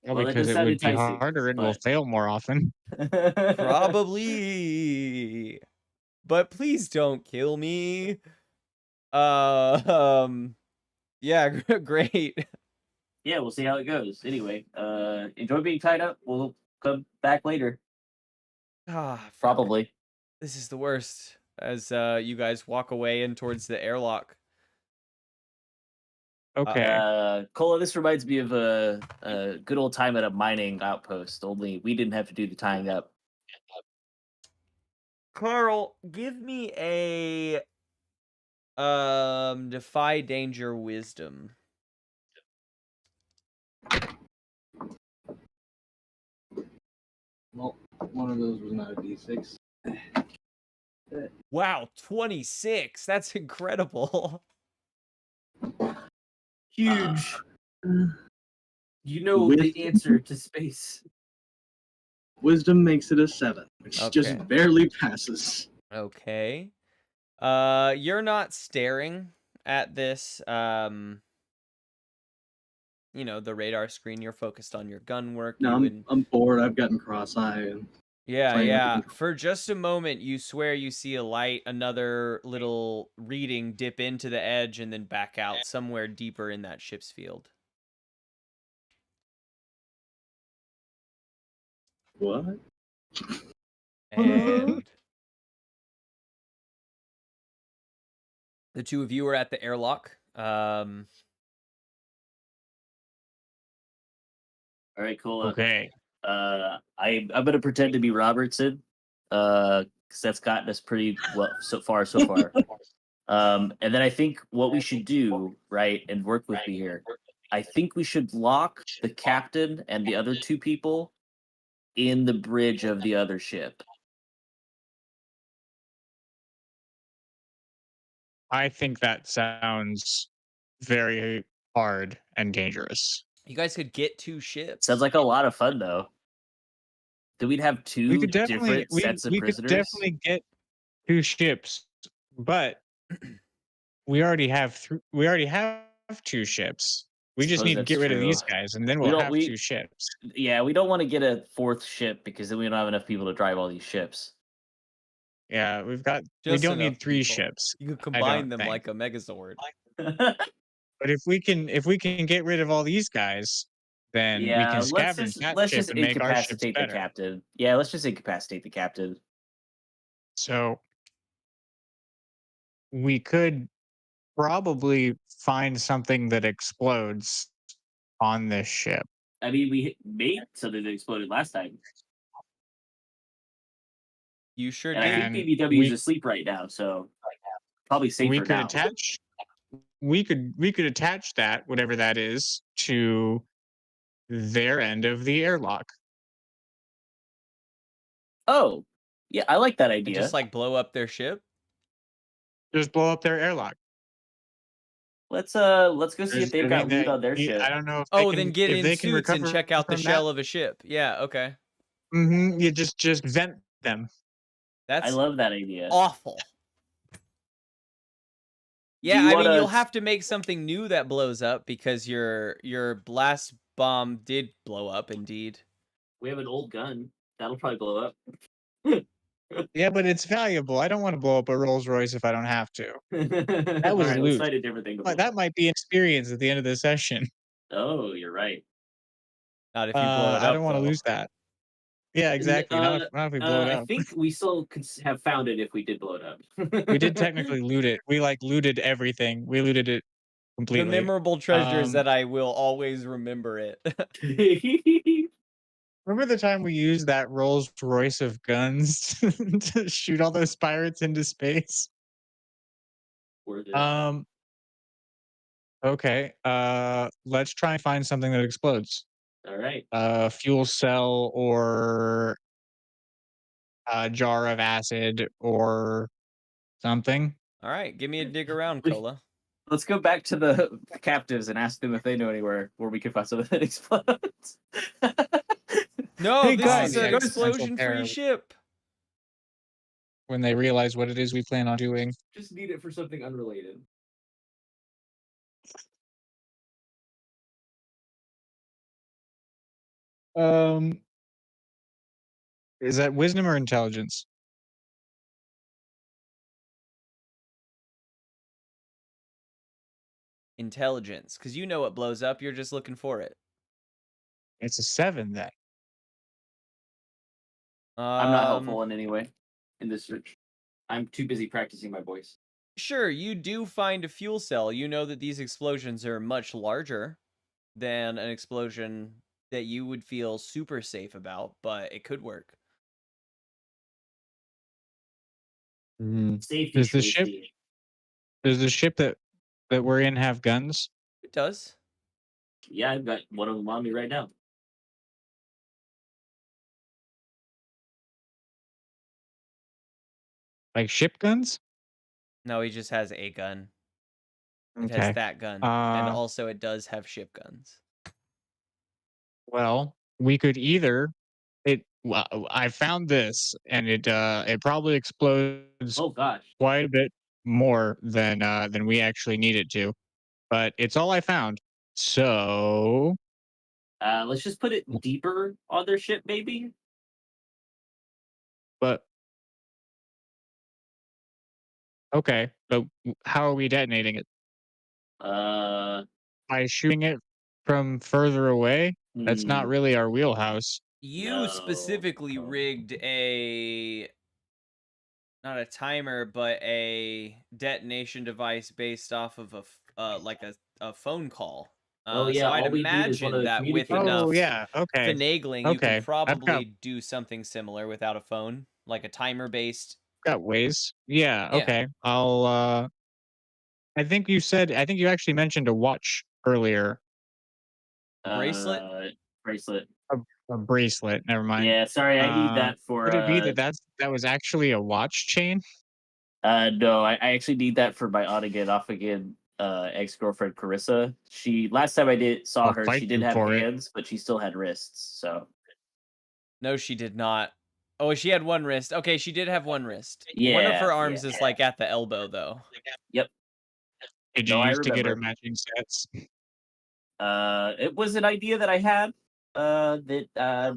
Well, that because does it sound would be enticing, harder and will but- fail more often. Probably. But please don't kill me. Yeah, great. Yeah, we'll see how it goes. Anyway, enjoy being tied up. We'll come back later. Ah, fuck. Probably. This is the worst. As you guys walk away and towards the airlock. Okay. Cola, this reminds me of a good old time at a mining outpost. Only we didn't have to do the tying up. Carl, give me a defy danger wisdom. Well, one of those was not a D6. Wow, 26. That's incredible. Huge. You know With- the answer to space. Wisdom makes it a 7, which Okay. just barely passes. Okay. You're not staring at this the radar screen. You're focused on your gun work. No, You and- I'm bored. I've gotten cross-eye. And Yeah, playing with yeah. the- For just a moment, you swear you see a light, another little reading dip into the edge and then back out somewhere deeper in that ship's field. What? And The two of you are at the airlock. All right, cool. Okay. I'm gonna pretend to be Robertson, because that's gotten us pretty well so far. And then I think what we should do, right, and work with me here. I think we should lock the captain and the other two people in the bridge of the other ship. I think that sounds very hard and dangerous. You guys could get 2 ships. Sounds like a lot of fun, though. Do we have two We could definitely different sets of we could prisoners? definitely get 2 ships, but we already have 2 ships. We just Suppose need to that's get rid of true. these guys, and then We we'll don't- have we- 2 ships. Yeah, we don't want to get a 4th ship because then we don't have enough people to drive all these ships. Yeah, we Just don't enough need 3 people. ships. You could combine don't them think. like a Megazord. But if we can get rid of all these guys, then we Yeah, can let's scavenge just that let's ship just and make our ships incapacitate the better. captain. Yeah, let's just incapacitate the captain. So we could probably find something that explodes on this ship. I mean, we made something that exploded last time, You sure and I did. And think BBW is we- asleep right now, so probably safer we could now. attach we could attach that, whatever that is, to their end of the airlock. Oh, yeah, I like that And idea. just like blow up their ship. Just blow up their airlock. Let's go see if they've I got mean, loot on their ship. I don't know if Oh, they then can, get if in they can suits and recover check out the from shell that. of a ship. Yeah, okay. You just vent them. That's I love that idea. awful. Yeah, you I mean, wanna you'll s- have to make something new that blows up because your blast bomb did blow up indeed. We have an old gun that'll probably blow up. Yeah, but it's valuable. I don't want to blow up a Rolls Royce if I don't have to. That was Let's loot. find a different thing. To But blow that up. might be experience at the end of the session. Oh, you're right. Not if you blow it up. I don't want to though. lose that. Yeah, exactly. Not if we blow it I up. think we still could have found it if we did blow it up. We did technically loot it. We looted everything. We looted it The completely. memorable treasures Um, that I will always remember it. Remember the time we used that Rolls Royce of guns to shoot all those pirates into space? Worth it. Okay. Let's try and find something that explodes. All right. A fuel cell or a jar of acid or something. All right, give me a dig around, We- Cola. Let's go back to the captives and ask them if they know anywhere where we can find something that explodes. No, Hey, this guys, is yeah, an go to Central explosion-free Terror. ship. When they realize what it is we plan on doing. Just need it for something unrelated. Is that wisdom or intelligence? Intelligence, because you know what blows up. You're just looking for it. It's a 7 then. I'm not helpful in any way in this search. I'm too busy practicing my voice. Sure, you do find a fuel cell. You know that these explosions are much larger than an explosion that you would feel super safe about, but it could work. Safety. Does the ship- Tracy. Does the ship that we're in have guns? It does. Yeah, I've got one of them on me right now. Like ship guns? No, he just has a gun. It Okay. has that gun, and Uh, also it does have ship guns. Well, we could either I found this and it probably explodes Oh gosh. quite a bit more than we actually need it to. But it's all I found. So Let's just put it deeper on their ship, maybe. but okay, but how are we detonating it? By shooting it from further away? That's not hmm, really our wheelhouse. You No. specifically rigged a not not a timer, but a detonation device based off of like a phone call. Oh, yeah, so I'd all we need is one imagine of the that with communicators. enough Oh yeah. Okay. finagling, you Okay. could probably do something similar without a phone, like a timer based. Got ways. Yeah. Yeah. Okay. I'll. I think you actually mentioned a watch earlier. Bracelet? Bracelet. A bracelet. Never mind. Yeah, sorry, I need Uh, that for. Could it be that was actually a watch chain? No, I actually need that for my on again, off again ex girlfriend Carissa. Last time I saw I'll her, fight she did you have for it. hands, but she still had wrists. So No, she did not. Oh, she had one wrist. Okay, she did have one wrist. One of Yeah, her arms yeah. is like at the elbow, though. Yep. Did you No, I use to get her remember. matching sets? It was an idea that I had. That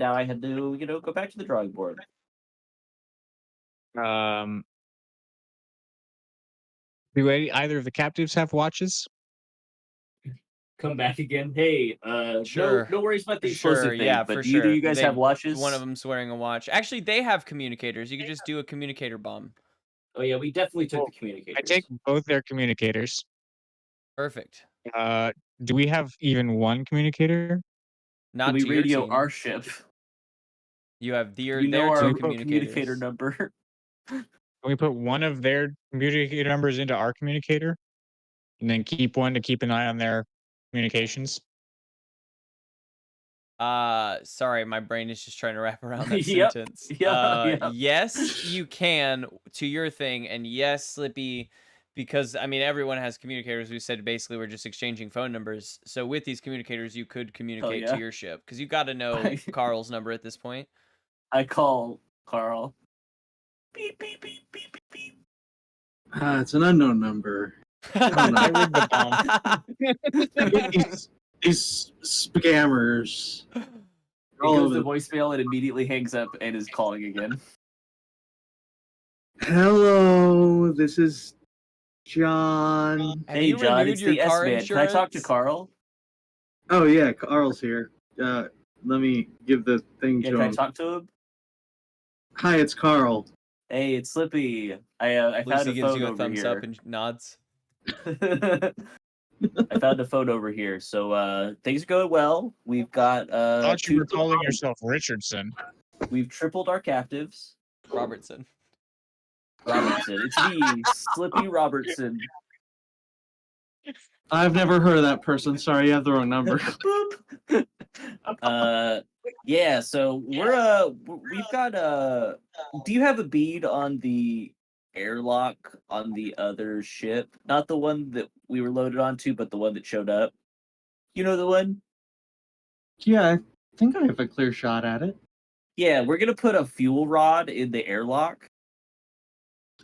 now I had to, go back to the drawing board. Do either of the captives have watches? Come back again. Hey, Sure. no worries about the Sure, explosive thing. yeah, but for do either sure. you guys have watches? One of them's wearing a watch. Actually, they have communicators. You could just do a communicator bomb. Oh yeah, we definitely took Well, the communicators. I take both their communicators. Perfect. Do we have even one communicator? Not Can we to your radio team. our ship? You have We their know two our communicators. communicator number. Can we put one of their communicator numbers into our communicator, and then keep one to keep an eye on their communications? Sorry, my brain is just trying to wrap around that Yep, sentence. yep. Yes, you can to your thing, and yes, Slippy, because I mean everyone has communicators. We said basically we're just exchanging phone numbers. So with these communicators, you could communicate yeah. to your ship because you got to know Carl's number at this point. I call Carl. Beep beep beep beep beep beep. It's an unknown number. I rigged the bomb. These scammers. It All goes over to the- voicemail and immediately hangs up and is calling again. Hello, this is John. Have Hey you John, renewed it's your the car S-Man. Can I talk to insurance? Carl? Oh yeah, Carl's here. Let me give the thing Yeah, to can I him. talk to him? Hi, it's Carl. Hey, it's Slippy. I found Lucy a gives phone you a over thumbs here. up and nods. I found a phone over here. So things are going well. We've got I thought you two- were calling yourself Richardson. We've tripled our captives. Robertson. Robertson. It's me, Slippy Robertson. I've never heard of that person. Sorry, you have the wrong number. Boop. Yeah, so we've got do you have a bead on the airlock on the other ship? Not the one that we were loaded onto, but the one that showed up. You know the one? Yeah, I think I have a clear shot at it. Yeah, we're gonna put a fuel rod in the airlock.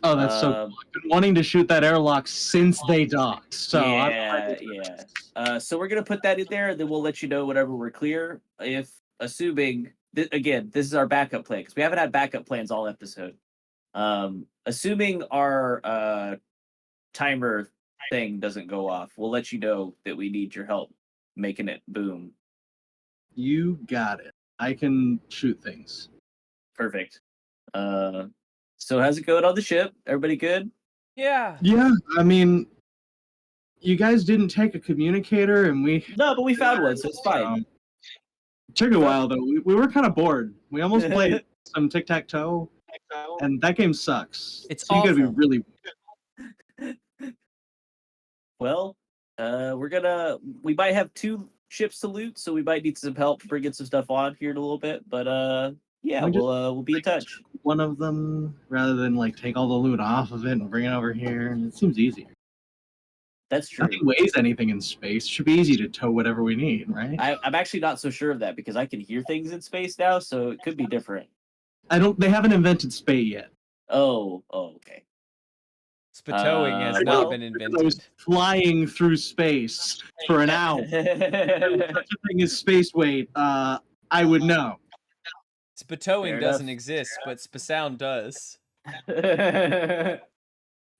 Oh, that's so. I've been wanting to shoot that airlock since they docked. So yeah. So we're gonna put that in there, and then we'll let you know whenever we're clear. If assuming again, this is our backup plan because we haven't had backup plans all episode. Assuming our timer thing doesn't go off, we'll let you know that we need your help making it boom. You got it. I can shoot things. Perfect. So how's it going on the ship? Everybody good? Yeah. Yeah, I mean, you guys didn't take a communicator, and we No, but we found one, so it's fine. took a while though. We were kind of bored. We almost played some tic tac toe, and that game sucks. It's so you gotta be awful. really. Well, we might have 2 ships to loot, so we might need some help bringing some stuff on here in a little bit. But yeah, We just- we'll be in touch. One of them, rather than like take all the loot off of it and bring it over here, and it seems easier. That's true. Nothing weighs anything in space. It should be easy to tow whatever we need, right? I'm actually not so sure of that because I can hear things in space now, so it could be different. They haven't invented spay yet. Oh, okay. Spatowing has well, not been I was invented. flying through space for an hour. If such a thing as space weight, I would know. Spatowing Fair doesn't enough. exist, but Spasound does.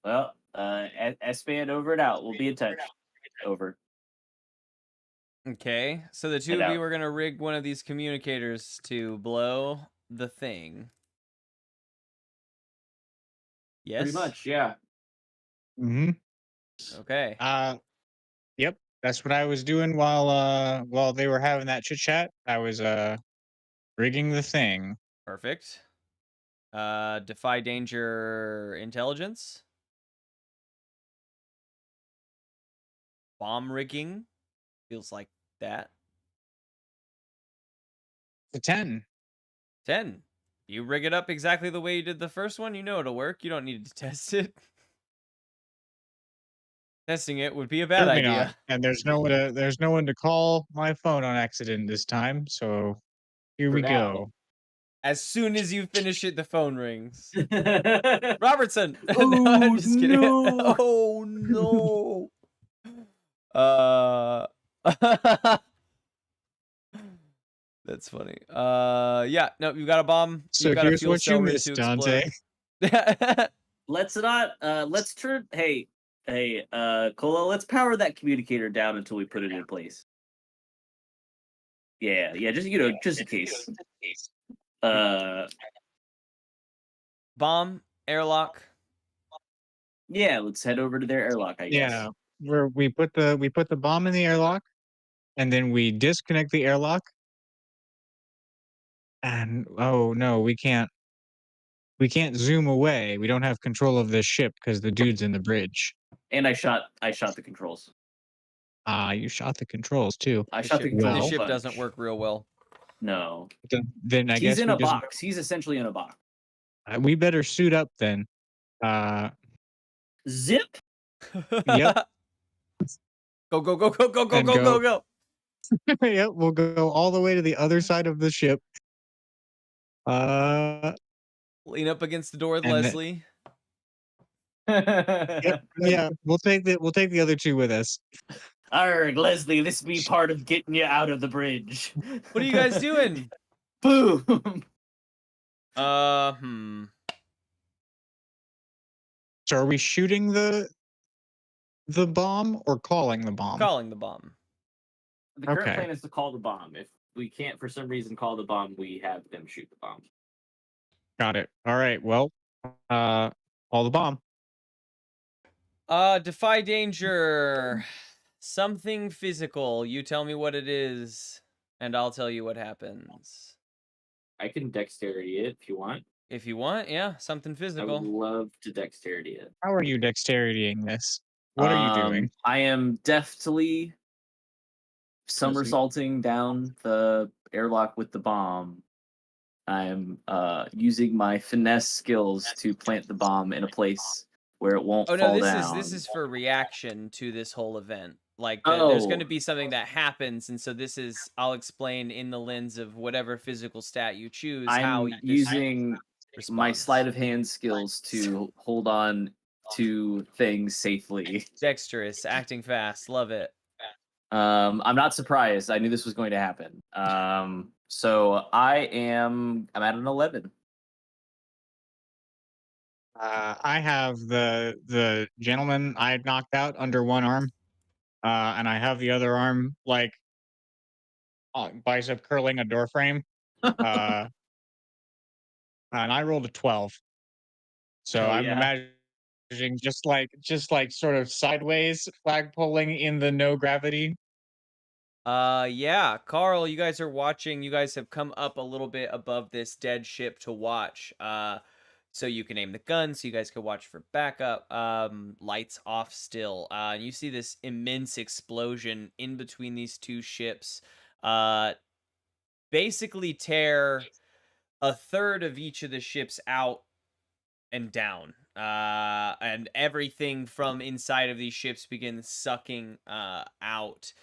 Well, S-Man over and out. We'll be in touch. Over. Okay, so the two Head of you out. are gonna rig one of these communicators to blow the thing. Yes. Pretty much, yeah. Mm-hmm. Okay. Yep. That's what I was doing while they were having that chit chat. I was rigging the thing. Perfect. Defy danger intelligence. Bomb rigging. Feels like that. The 10. 10. You rig it up exactly the way you did the first one, you know it'll work. You don't need to test it. Testing it would be a bad Certainly idea. not. And there's no one to call my phone on accident this time. So here For we now. go. As soon as you finish it, the phone rings. Robertson. No, Oh, I'm just kidding. no. Oh no. That's funny. Yeah, no, you've got a bomb. So You've got a here's fuel what cell you ready missed, to Dante. explode. Let's not let's turn hey, Cola, let's power that communicator down until we put it in place. Yeah, just just in case. Bomb, airlock. Yeah, let's head over to their airlock, I guess. Yeah. Where we put the bomb in the airlock, and then we disconnect the airlock. And oh no, we can't zoom away. We don't have control of this ship because the dude's in the bridge. And I shot the controls. You shot the controls too. I The shot the ship, controls. the a ship bunch. doesn't work real well. No. Then I guess He's in we a just- box. He's essentially in a box. we better suit up then. Zip. Yep. Go, go, go, go, go, go, And go, go, go. go. Yep, we'll go all the way to the other side of the ship. Lean up against the door with And then- Leslie. Yeah, we'll take the other two with us. Arg, Leslie, this be part of getting you out of the bridge. What are you guys doing? Boom. So are we shooting the bomb or calling the bomb? Calling the bomb. The current Okay. plan is to call the bomb. If we can't, for some reason, call the bomb, we have them shoot the bomb. Got it. All right. Well, call the bomb. Defy danger. Something physical. You tell me what it is, and I'll tell you what happens. I can dexterity it if you want. If you want, yeah, something I would physical. love to dexterity it. How are you dexteritying this? What are you doing? I am deftly somersaulting down the airlock with the bomb. I'm using my finesse skills to plant the bomb in a place where it won't Oh fall no, down. this is for reaction to this whole event. Like there's going to Oh. be something that happens, and so this is I'll explain in the lens of whatever physical stat you choose. how I'm this using my responds. sleight of hand skills to hold on to things safely. Dexterous, acting fast, love it. I'm not surprised. I knew this was going to happen. So I'm at an 11. I have the gentleman I had knocked out under one arm, and I have the other arm like bicep curling a door frame. And I rolled a 12. So Oh, I'm yeah. imagining just like sort of sideways flag pulling in the no gravity. Yeah, Carl, you guys are watching. You guys have come up a little bit above this dead ship to watch. So you can aim the gun, so you guys can watch for backup. Lights off still. And you see this immense explosion in between these two ships. Basically tear a third of each of the ships out and down. And everything from inside of these ships begins sucking out.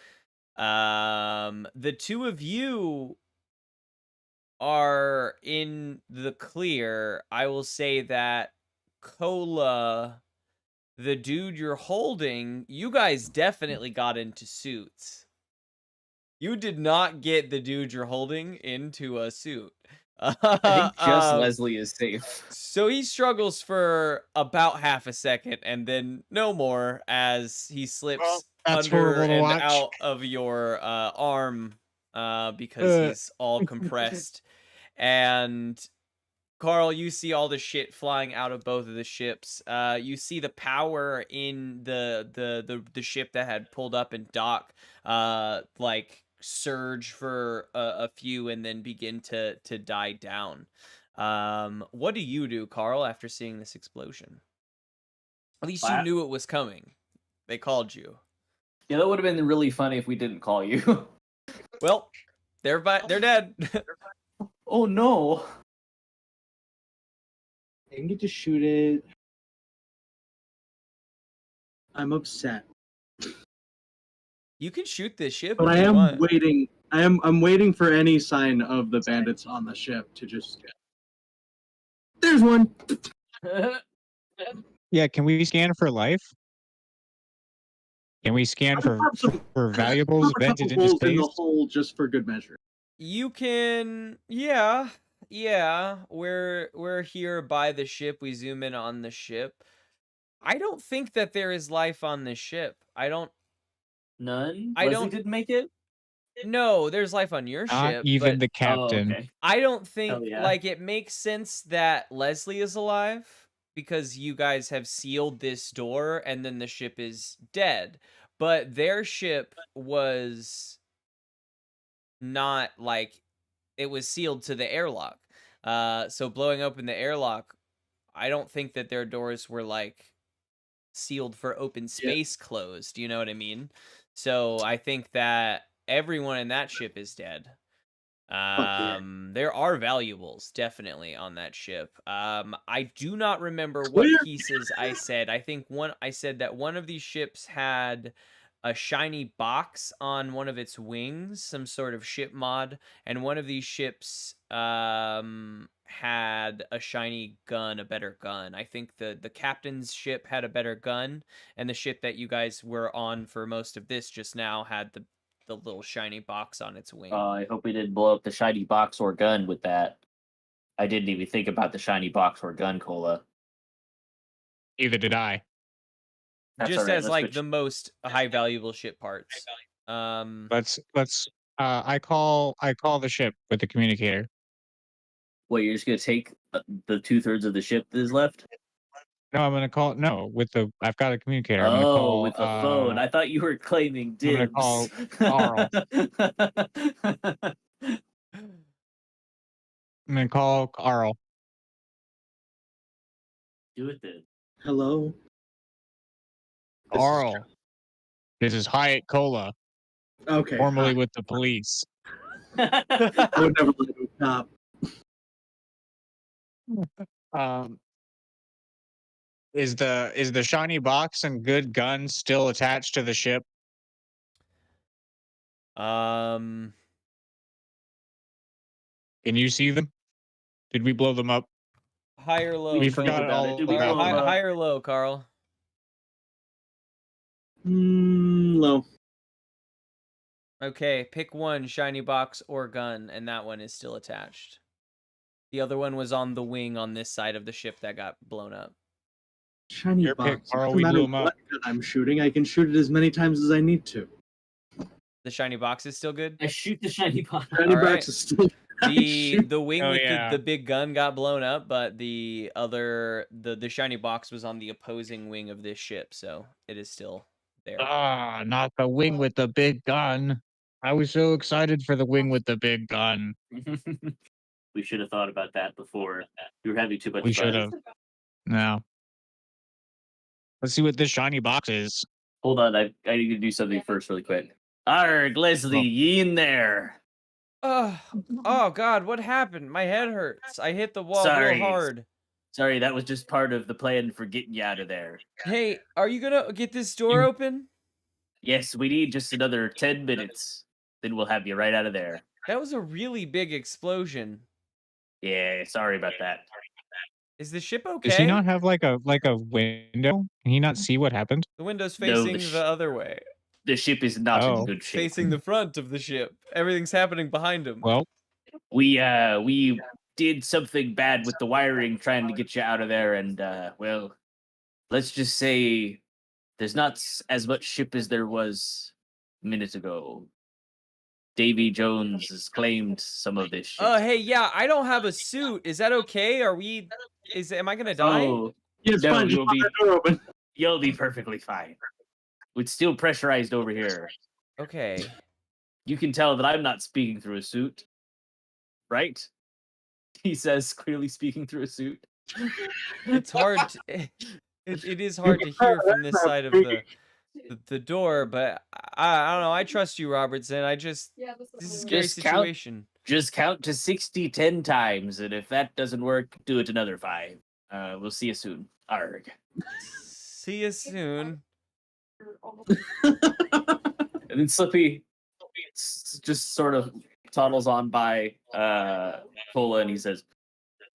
The two of you are in the clear. I will say that Cola, the dude you're holding, you guys definitely got into suits. You did not get the dude you're holding into a suit. I think just Leslie is safe. So he struggles for about half a second and then no more as he slips Well, that's under horrible to and watch. out of your arm because he's all compressed. And Carl, you see all the shit flying out of both of the ships. You see the power in the ship that had pulled up and dock, like surge for a few and then begin to die down. What do you do, Carl, after seeing this explosion? At least you I- knew it was coming. They called you. Yeah, that would have been really funny if we didn't call you. Well, they're dead. Oh no. I can get to shoot it. I'm upset, You can shoot this ship, but if I you am want. waiting. I'm waiting for any sign of the bandits on the ship to just. There's one. Yeah, can we scan for life? Can we scan for valuables Pop a couple vented into holes in the space? hole just for good measure. You can, yeah. We're here by the ship. We zoom in on the ship. I don't think that there is life on the ship. None? I Leslie don't- didn't make it? No, there's life on your Not ship. even but the captain. Oh, okay. I don't think Hell yeah. like it makes sense that Leslie is alive because you guys have sealed this door and then the ship is dead. But their ship was not like it was sealed to the airlock. So blowing open the airlock, I don't think that their doors were like sealed for open space closed. You know what I mean? So I think that everyone in that ship is dead. yeah. There are valuables definitely on that ship. I do not remember what Clear. pieces I said. I said that one of these ships had a shiny box on one of its wings, some sort of ship mod, and one of these ships had a shiny gun, a better gun. I think the captain's ship had a better gun, and the ship that you guys were on for most of this just now had the little shiny box on its wing. I hope we didn't blow up the shiny box or gun with that. I didn't even think about the shiny box or gun, Cola. Neither did I. That's Just alright, as let's like switch. the most high valuable ship parts. Let's I call the ship with the communicator. What, you're just gonna take the 2/3 of the ship that is left? No, I'm gonna call With the I've got a communicator. I'm gonna Oh, call with the phone. I thought you were claiming I'm gonna dibs. call Carl. I'm gonna call Carl. Do it then. Hello. This is Carl. This is Hyatt Cola, Okay. formerly hi. with the police. I would never let it stop. Is the shiny box and good gun still attached to the ship? Um, Can you see them? Did we blow them up? high or low? We spoke forgot about all it. Did we about blow 'em that. up? High or low, Carl? Low. Okay, pick one, shiny box or gun, and that one is still attached. The other one was on the wing on this side of the ship that got blown up. Shiny Your pick, box. Carl, Doesn't we matter blew 'em up. what gun I'm shooting. I can shoot it as many times as I need to. The shiny box is still good. I shoot the shiny box. Shiny All box right. is still. I shoot- The wing Oh, with yeah. the big gun got blown up, but the shiny box was on the opposing wing of this ship, so it is still there. Ah, not the wing with the big gun. I was so excited for the wing with the big gun. We should have thought about that before. We were having too much We fun. should have. No. Let's see what this shiny box is. Hold on, I need to do something first really quick. Arg, Leslie, Oh. ye in there. Oh God, what happened? My head hurts. I hit the wall Sorry. real hard. Sorry, that was just part of the plan for getting you out of there. Hey, are you gonna get this door You- open? Yes, we need just another 10 minutes. Then we'll have you right out of there. That was a really big explosion. Yeah, sorry about that. Is the ship okay? Does he not have like a window? Can he not see what happened? The window's No, facing the other way. The ship is not Oh. in good shape. Facing the front of the ship. Everything's happening behind him. Well, We did something bad with the wiring trying to get you out of there, and well, let's just say there's not as much ship as there was minutes ago. Davy Jones has claimed some of this shit. Hey, yeah, I don't have a suit. Is that okay? Am I gonna die? Oh, Yeah, it's No, fine. Just you'll pop be- that door open. you'll be perfectly fine. It's still pressurized over here. Okay. You can tell that I'm not speaking through a suit, right? He says, clearly speaking through a suit. It's hard. It is hard to hear from this side of the door, but I don't know. I trust you, Robertson. This is a scary Just count. situation. Just count to 60 10 times, and if that doesn't work, do it another 5. We'll see you soon. Arg. See you soon. And then Slippy just sort of toddles on by Cola, and he says,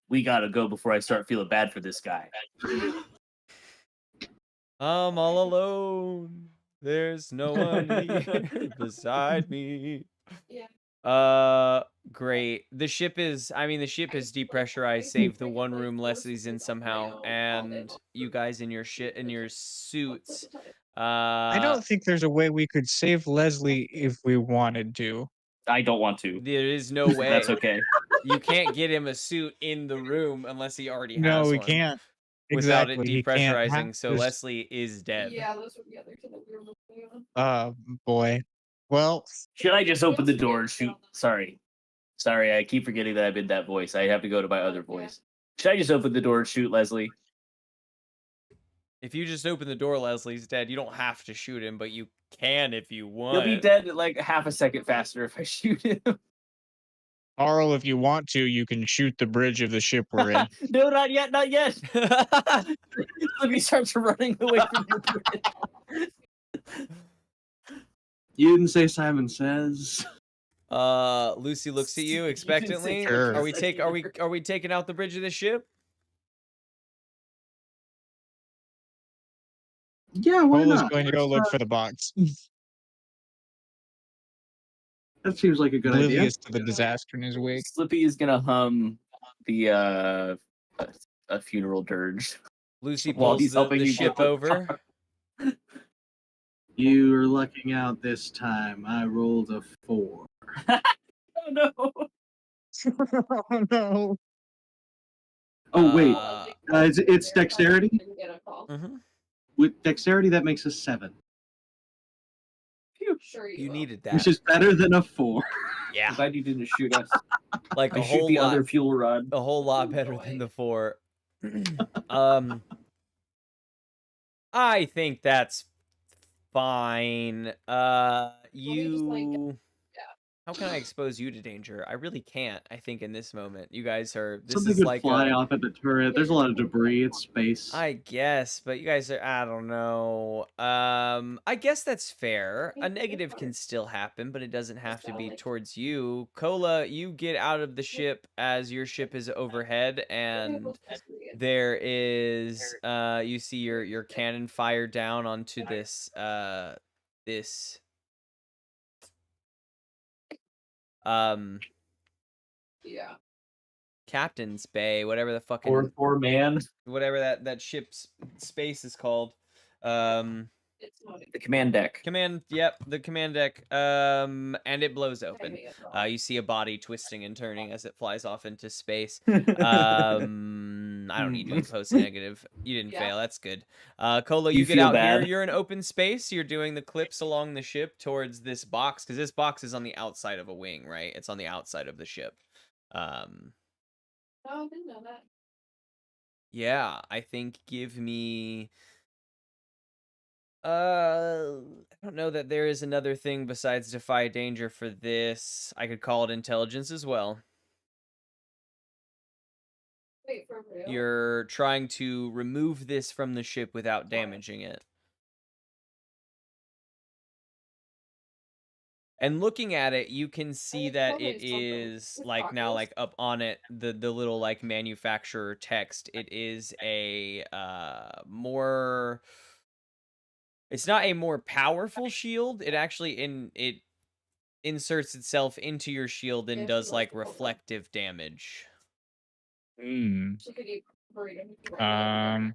"We gotta go before I start feeling bad for this guy." I'm all alone. There's no one here beside me. Great. The ship is depressurized, save the one room Leslie's in somehow, and you guys in your suits. I don't think there's a way we could save Leslie if we wanted to. I don't want to. There is no way. That's okay. You can't get him a suit in the room unless he already has No, we one can't. without it Exactly. He can't have depressurizing. So this- Leslie is dead. Yeah, those were the other two that we were looking at. Boy. Well, Should I just open the door and shoot? Sorry, I keep forgetting that I'm in that voice. I have to go to my other voice. Should I just open the door and shoot Leslie? If you just open the door, Leslie's dead. You don't have to shoot him, but you can if you want. He'll be dead like half a second faster if I shoot him. Carl, if you want to, you can shoot the bridge of the ship we're in. No, not yet, not yet. Let me start running away from your bridge. You didn't say Simon Says. Lucy looks at you You didn't say expectantly. Sure. Are we taking out the bridge of the ship? Yeah, why Cola's not? going to go look for the box. That seems like a good idea. Oblivious to the disaster in his wake. Slippy is gonna hum the a funeral dirge. Lucy While pulls he's helping the you ship get the over. You are lucking out this time. I rolled a 4. Oh no! Oh no. Oh wait, Uh, it's dexterity. Didn't get a call. mhm. With dexterity, that makes a 7, Sure You will. needed that. which is better than a 4. Yeah, I'm glad you didn't shoot us. like I shoot the other fuel rod. a whole lot better than the 4. I think that's fine. me just, like, How can I expose you to danger? I really can't. I think in this moment, you guys are. This Something is could like fly off at the turret. There's a lot of debris. It's space. I guess, but you guys are. I don't know. I guess that's fair. A negative can still happen, but it doesn't have to be towards you. Cola, you get out of the ship as your ship is overhead, and there is you see your cannon fire down onto this Yeah. captain's bay, whatever the fucking Poor man. whatever that ship's space is called. It's not The command deck. The command deck. And it blows open. heavy at all. You see a body twisting and turning as it flies off into space. I don't need you to post negative. You didn't Yeah. fail. That's good. Cola, You you get feel out here. bad? You're in open space. You're doing the clips along the ship towards this box because this box is on the outside of a wing, right? It's on the outside of the ship. Oh, I didn't know that. Yeah, I think give me. I don't know that there is another thing besides defy danger for this. I could call it intelligence as well. Wait, for real? You're trying to remove this from the ship without damaging it. And looking at it, you can see it's that probably it something is with like now tacos. like up on it the little like manufacturer text. It is a more it's not a more powerful shield. It actually it inserts itself into your shield and Yeah, does she like likes the whole thing. reflective damage. She could eat burrito if you want.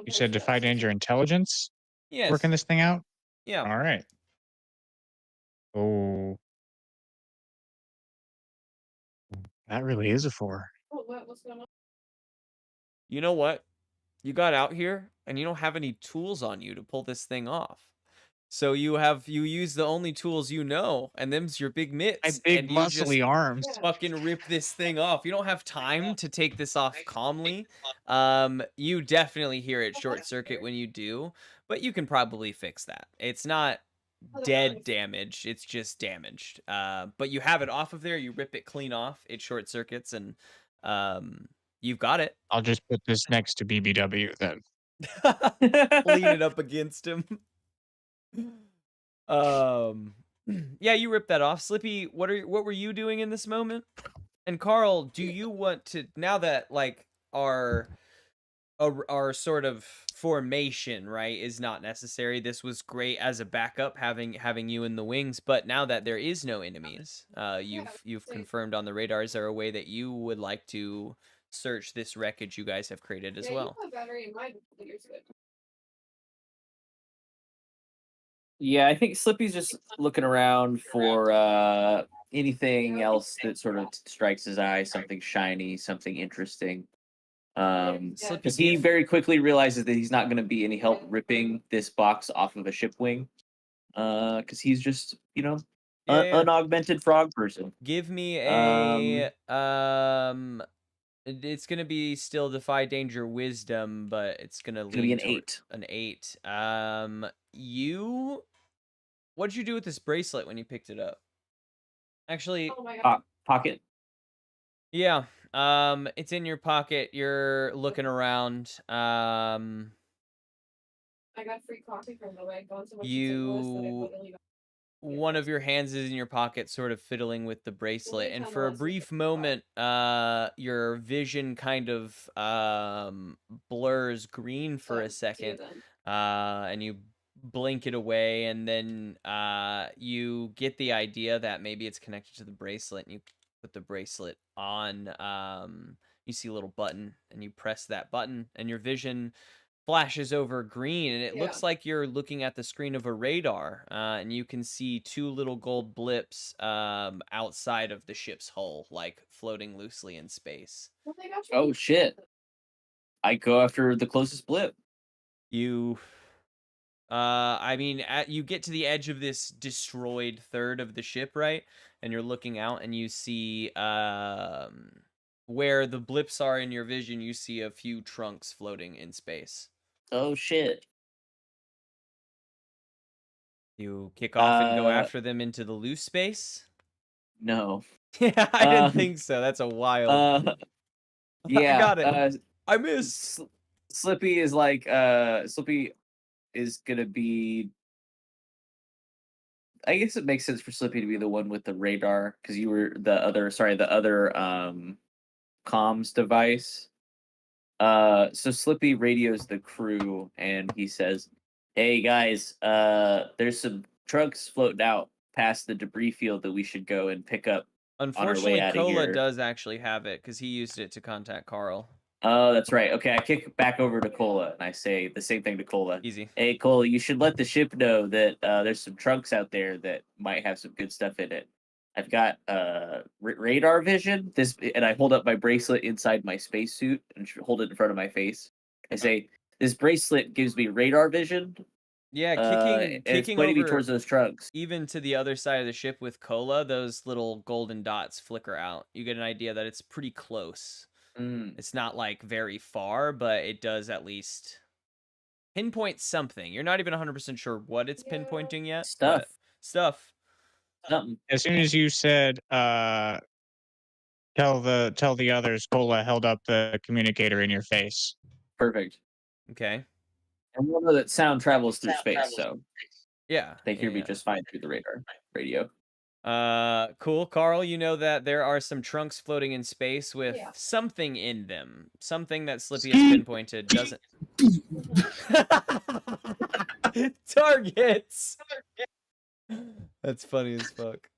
You said defy danger intelligence? Yes. Working this thing out? Yeah. All right. Oh, that really is a 4. Oh, what's going on? You know what? You got out here and you don't have any tools on you to pull this thing off. So you use the only tools you know, and them's your big My mitts, big and you just muscly arms. Yeah. fucking rip this thing off. You don't have time to take this off calmly. You definitely hear it short circuit when you do, but you can probably fix that. It's not dead damage, it's just damaged. But you have it off of there, you rip it clean off, it short circuits, and you've got it. I'll just put this next to BBW then. Lean it up against him. Yeah, you ripped that off. Slippy, what were you doing in this moment? And Carl, do you want to, now that like our sort of formation, right, is not necessary. This was great as a backup having you in the wings, but now that there is no enemies, you've confirmed on the radar, is there a way that you would like to search this wreckage you guys have created as well? You put battery in my fingers good. Yeah, I think Slippy's just looking around for anything else that sort of strikes his eye, something shiny, something interesting. Slippy, Because he very quickly realizes that he's not going to be any help ripping this box off of a ship wing. Because he's just, Yeah. unaugmented frog person. Give me a it's gonna be still defy danger wisdom, but it's gonna It's going to be lean an toward 8. an 8. What did you do with this bracelet when you picked it up? Actually, Oh my god. Pocket. yeah. It's in your pocket. You're looking around. I got free coffee from the way. Gone so much One of your hands is in your pocket, sort of fiddling with the bracelet, and tell for a us. brief moment, your vision kind of blurs green for a second, and you blink it away, and then you get the idea that maybe it's connected to the bracelet, and you put the bracelet on. You see a little button, and you press that button, and your vision flashes over green, and it looks like you're looking at the screen of a radar, and you can see 2 little gold blips outside of the ship's hull, like floating loosely in space. Oh, shit. I go after the closest blip. You you get to the edge of this destroyed third of the ship, right? And you're looking out, and you see where the blips are in your vision, you see a few trunks floating in space. Oh, shit. You kick off and go after them into the loose space? No. Yeah, I didn't think so. That's a wild. Yeah. I got it. I missed. Slippy is like, Slippy is gonna be. I guess it makes sense for Slippy to be the one with the radar, because you were the other comms device. So Slippy radios the crew, and he says, "Hey guys, there's some trucks floating out past the debris field that we should go and pick up." Unfortunately, outta Cola here. does actually have it because he used it to contact Carl. Oh, that's right. Okay, I kick back over to Cola, and I say the same thing to Cola. Easy. Hey, Cola, you should let the ship know that there's some trunks out there that might have some good stuff in it. I've got radar vision. And I hold up my bracelet inside my spacesuit and hold it in front of my face. I say, "This bracelet gives me radar vision." Yeah, And it's kicking pointing me over towards those trunks. even to the other side of the ship with Cola, those little golden dots flicker out. You get an idea that it's pretty close. It's not like very far, but it does at least pinpoint something. You're not even 100% sure what it's pinpointing yet. Stuff. Stuff. Something. As soon as you said, tell the others, Cola held up the communicator in your face. Perfect. Okay. And we'll know that sound travels through space, so Yeah. they hear me just fine through the radio. Cool. Carl, you know that there are some trunks floating in space with something in them. Something that Slippy has pinpointed doesn't. Targets! That's funny as fuck.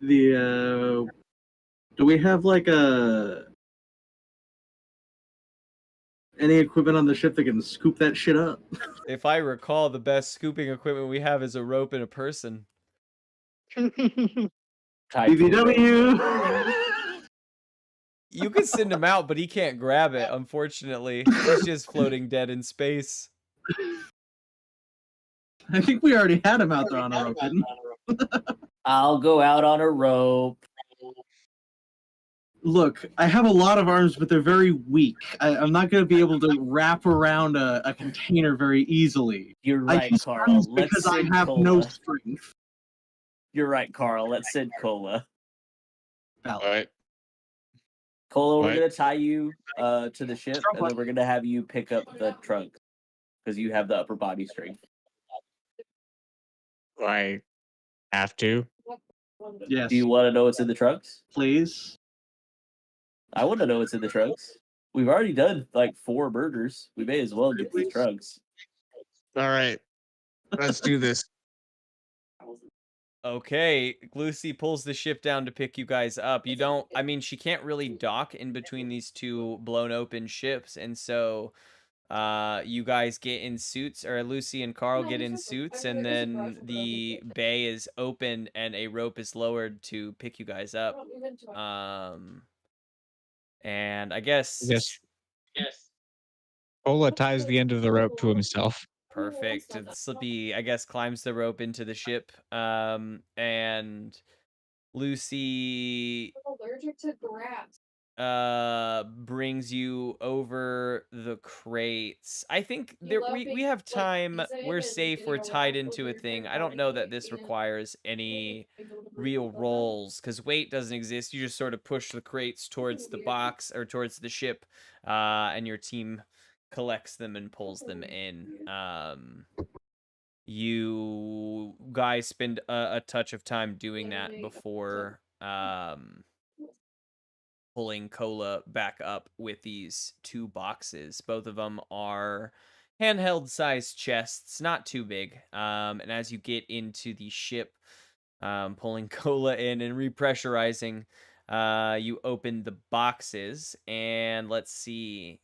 Do we have like any equipment on the ship that can scoop that shit up? If I recall, the best scooping equipment we have is a rope and a person. Tied to a rope. BBW. You could send him out, but he can't grab it, unfortunately. He's just floating dead in space. I think we already had him out there on a rope, didn't we? I'll go out on a rope. Look, I have a lot of arms, but they're very weak. I'm not going to be able to wrap around a container very easily. You're I right, use Carl. arms Let's because I send have Cola. no strength. You're right, Carl. Let's send Cola. Valid. What? Cola, we're What? gonna tie you to the ship, Trump and then we're gonna have you pick up the trunk because you have the upper body strength. Do I have to? Yes, Do you want to know what's in the trunks? please. I want to know what's in the trunks. We've already done like 4 burgers. We may as well get these trunks. All right. Let's do this. Okay, Lucy pulls the ship down to pick you guys up. You don't, I mean, she can't really dock in between these two blown open ships, and so you guys get in suits, or Lucy and Carl get in suits, and then the bay is open and a rope is lowered to pick you guys up. And I guess Yes. Cola ties the end of the rope to himself. perfect. And Slippy, I guess, climbs the rope into the ship. And Lucy Allergic to grass. brings you over the crates. I think You there love we being, have like, time. excited We're and safe. getting We're around tied with into a your thing. favorite I don't know that holiday this and requires any like a little real bit of rolls because weight doesn't exist. You just sort of push the crates towards the box or towards the ship, and your team collects them and pulls them in. You guys spend a touch of time doing that before pulling Cola back up with these 2 boxes. Both of them are handheld sized chests, not too big. And as you get into the ship, pulling Cola in and repressurizing, you open the boxes, and let's see.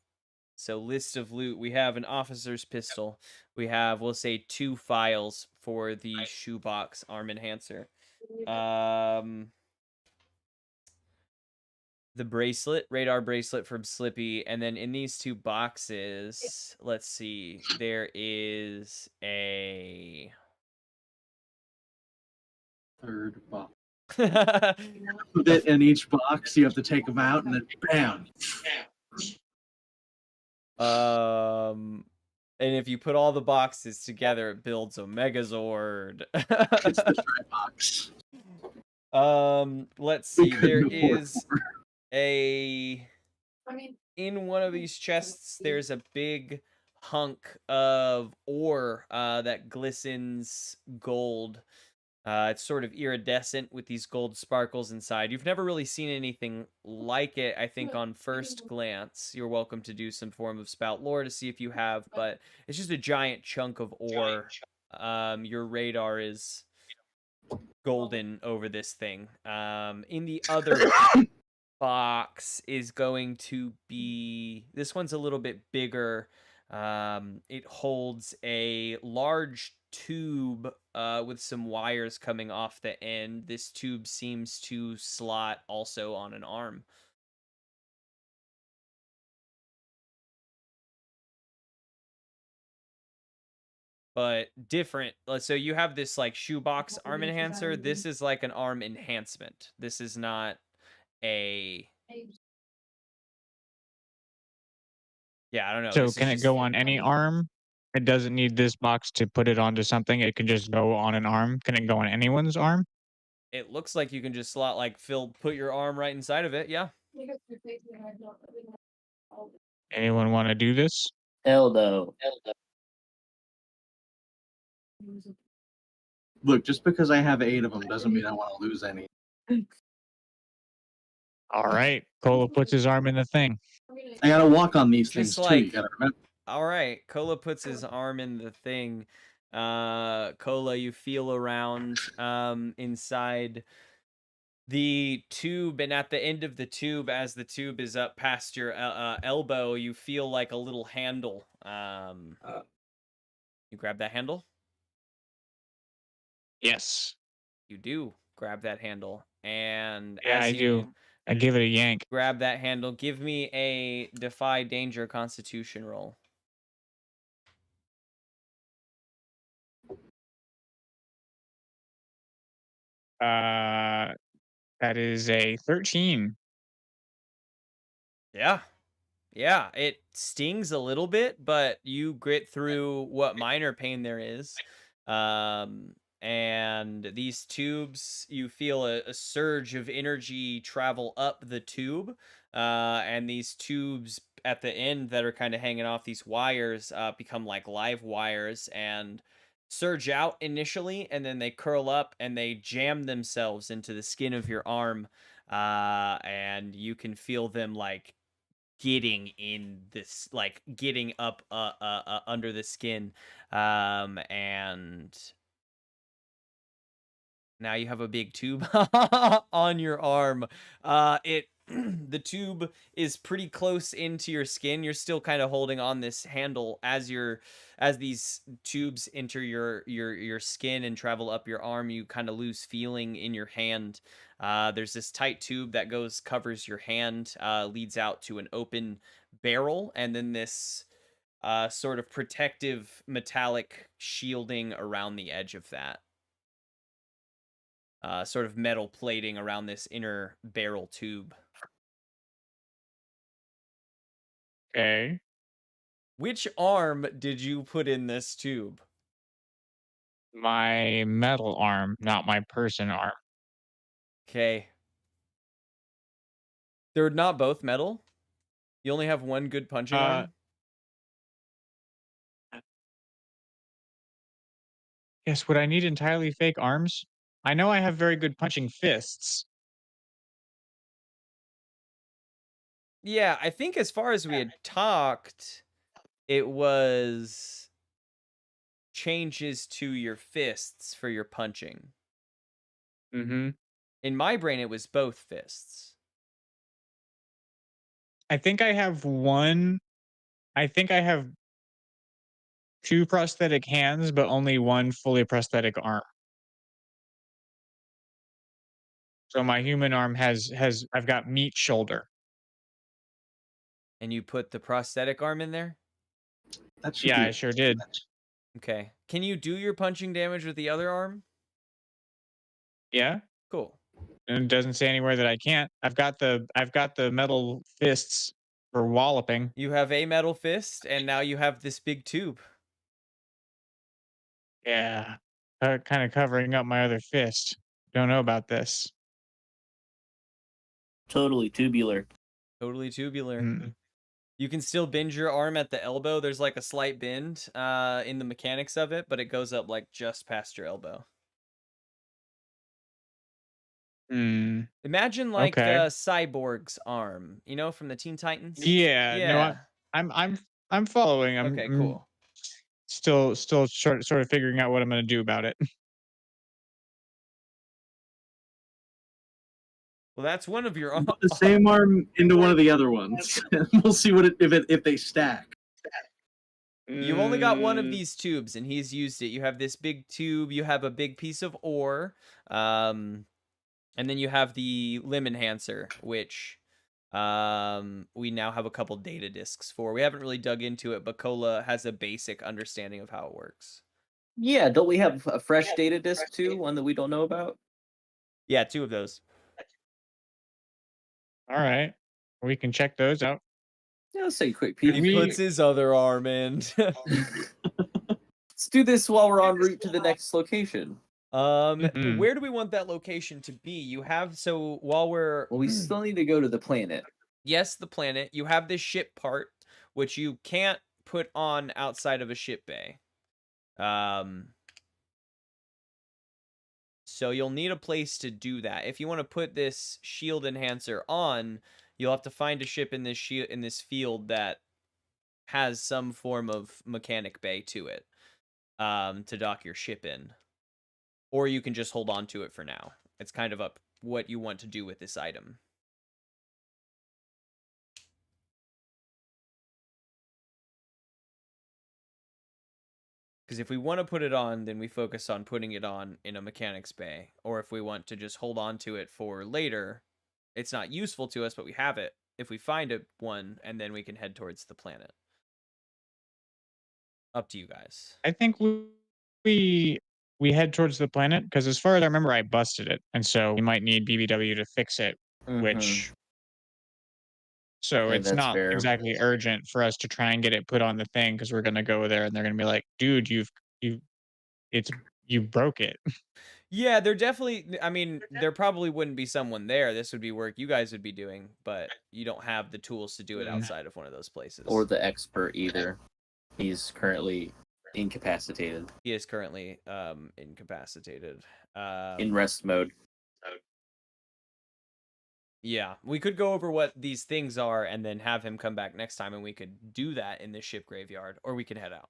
So list of loot, we have an officer's pistol. We have, we'll say, 2 files for the shoebox arm enhancer. The bracelet, radar bracelet from Slippy, and then in these 2 boxes, let's see, there is a Third box. Put it in each box. You have to take them out, and then bam. and if you put all the boxes together, it builds a Megazord. It's the dry box. Let's We see, couldn't there afford is a I mean, in one of these chests, there's a big hunk of ore that glistens gold. It's sort of iridescent with these gold sparkles inside. You've never really seen anything like it, I think, on first glance. You're welcome to do some form of spout lore to see if you have, but it's just a giant chunk of ore. Your radar is golden over this thing. In the other box is going to be, this one's a little bit bigger. It holds a large tube with some wires coming off the end. This tube seems to slot also on an arm. But different. So you have this like shoebox arm enhancer. This is like an arm enhancement. This is not a, yeah, I don't know. So This is can it just- go on any arm? It doesn't need this box to put it onto something. It can just go on an arm. Can it go on anyone's arm? It looks like you can just slot, like, put your arm right inside of it. Yeah. Anyone want to do this? Hell no. Look, just because I have 8 of them doesn't mean I want to lose any. All right. Cola puts his arm in the thing. I gotta walk on these Just things too. like- You gotta remember. All right. Cola puts his arm in the thing. Cola, you feel around inside the tube, and at the end of the tube, as the tube is up past your elbow, you feel like a little handle. You grab that handle? Yes. You do grab that handle, and Yeah, as I you do. I give it a yank. grab that handle, give me a defy danger constitution roll. That is a 13. Yeah. Yeah, it stings a little bit, but you grit through what minor pain there is. And these tubes, you feel a surge of energy travel up the tube. And these tubes at the end that are kind of hanging off these wires become like live wires and surge out initially, and then they curl up and they jam themselves into the skin of your arm. And you can feel them like getting in this, like getting up under the skin, and now you have a big tube on your arm. It the tube is pretty close into your skin. You're still kind of holding on this handle as these tubes enter your skin and travel up your arm. You kind of lose feeling in your hand. There's this tight tube that covers your hand, leads out to an open barrel, and then this sort of protective metallic shielding around the edge of that. Sort of metal plating around this inner barrel tube. Okay. Which arm did you put in this tube? My metal arm, not my person arm. Okay. They're not both metal? You only have one good punching arm? Yes, would I need entirely fake arms? I know I have very good punching fists. Yeah, I think as far as we had talked, it was changes to your fists for your punching. Mm-hmm. In my brain, it was both fists. I think I have one. I think I have 2 prosthetic hands, but only 1 fully prosthetic arm. So my human arm has I've got meat shoulder. And you put the prosthetic arm in there? That should Yeah, be I sure did. Okay. Can you do your punching damage with the other arm? Yeah. Cool. And it doesn't say anywhere that I can't. I've got the metal fists for walloping. You have a metal fist, and now you have this big tube. Yeah. Kind of covering up my other fist. Don't know about this. Totally tubular. Totally tubular. Mm. You can still bend your arm at the elbow. There's like a slight bend in the mechanics of it, but it goes up like just past your elbow. Mm. Imagine like Okay. the cyborg's arm, you know, from the Teen Titans. Yeah. No, Yeah. I'm following. Okay, cool. Still sort of figuring out what I'm gonna do about it. Well, that's one of your put the same arm into one of the other ones, and we'll see what if they stack. You've only got one of Mm. these tubes, and he's used it. You have this big tube. You have a big piece of ore, and then you have the limb enhancer, which we now have a couple data discs for. We haven't really dug into it, but Cola has a basic understanding of how it works. Yeah, don't we have a fresh data disk too? One that we don't know about? Yeah, 2 of those. All right. We can check those out. Yeah, let's take a quick He peek. puts his other arm in. Let's do this while we're en route to the next location. Mhm. Where do we want that location to be? You have, so while we're Well, we still need to go to the planet. yes, the planet, you have this ship part, which you can't put on outside of a ship bay. So you'll need a place to do that. If you want to put this shield enhancer on, you'll have to find a ship in this field that has some form of mechanic bay to it, to dock your ship in. Or you can just hold on to it for now. It's kind of up what you want to do with this item. Because if we want to put it on, then we focus on putting it on in a mechanics bay. Or if we want to just hold on to it for later, it's not useful to us, but we have it. If we find one, and then we can head towards the planet. Up to you guys. I think we head towards the planet because, as far as I remember, I busted it, and so we might need BBW to fix it. Which, so Yeah, it's that's not fair. exactly urgent for us to try and get it put on the thing because we're gonna go there and they're gonna be like, "Dude, you broke it." Yeah, there definitely. I mean, there probably wouldn't be someone there. This would be work you guys would be doing, but you don't have the tools to do it Mm. outside of one of those places. Or the expert either. He's currently incapacitated. He is currently incapacitated. In rest mode. Yeah, we could go over what these things are and then have him come back next time, and we could do that in the ship graveyard, or we could head out.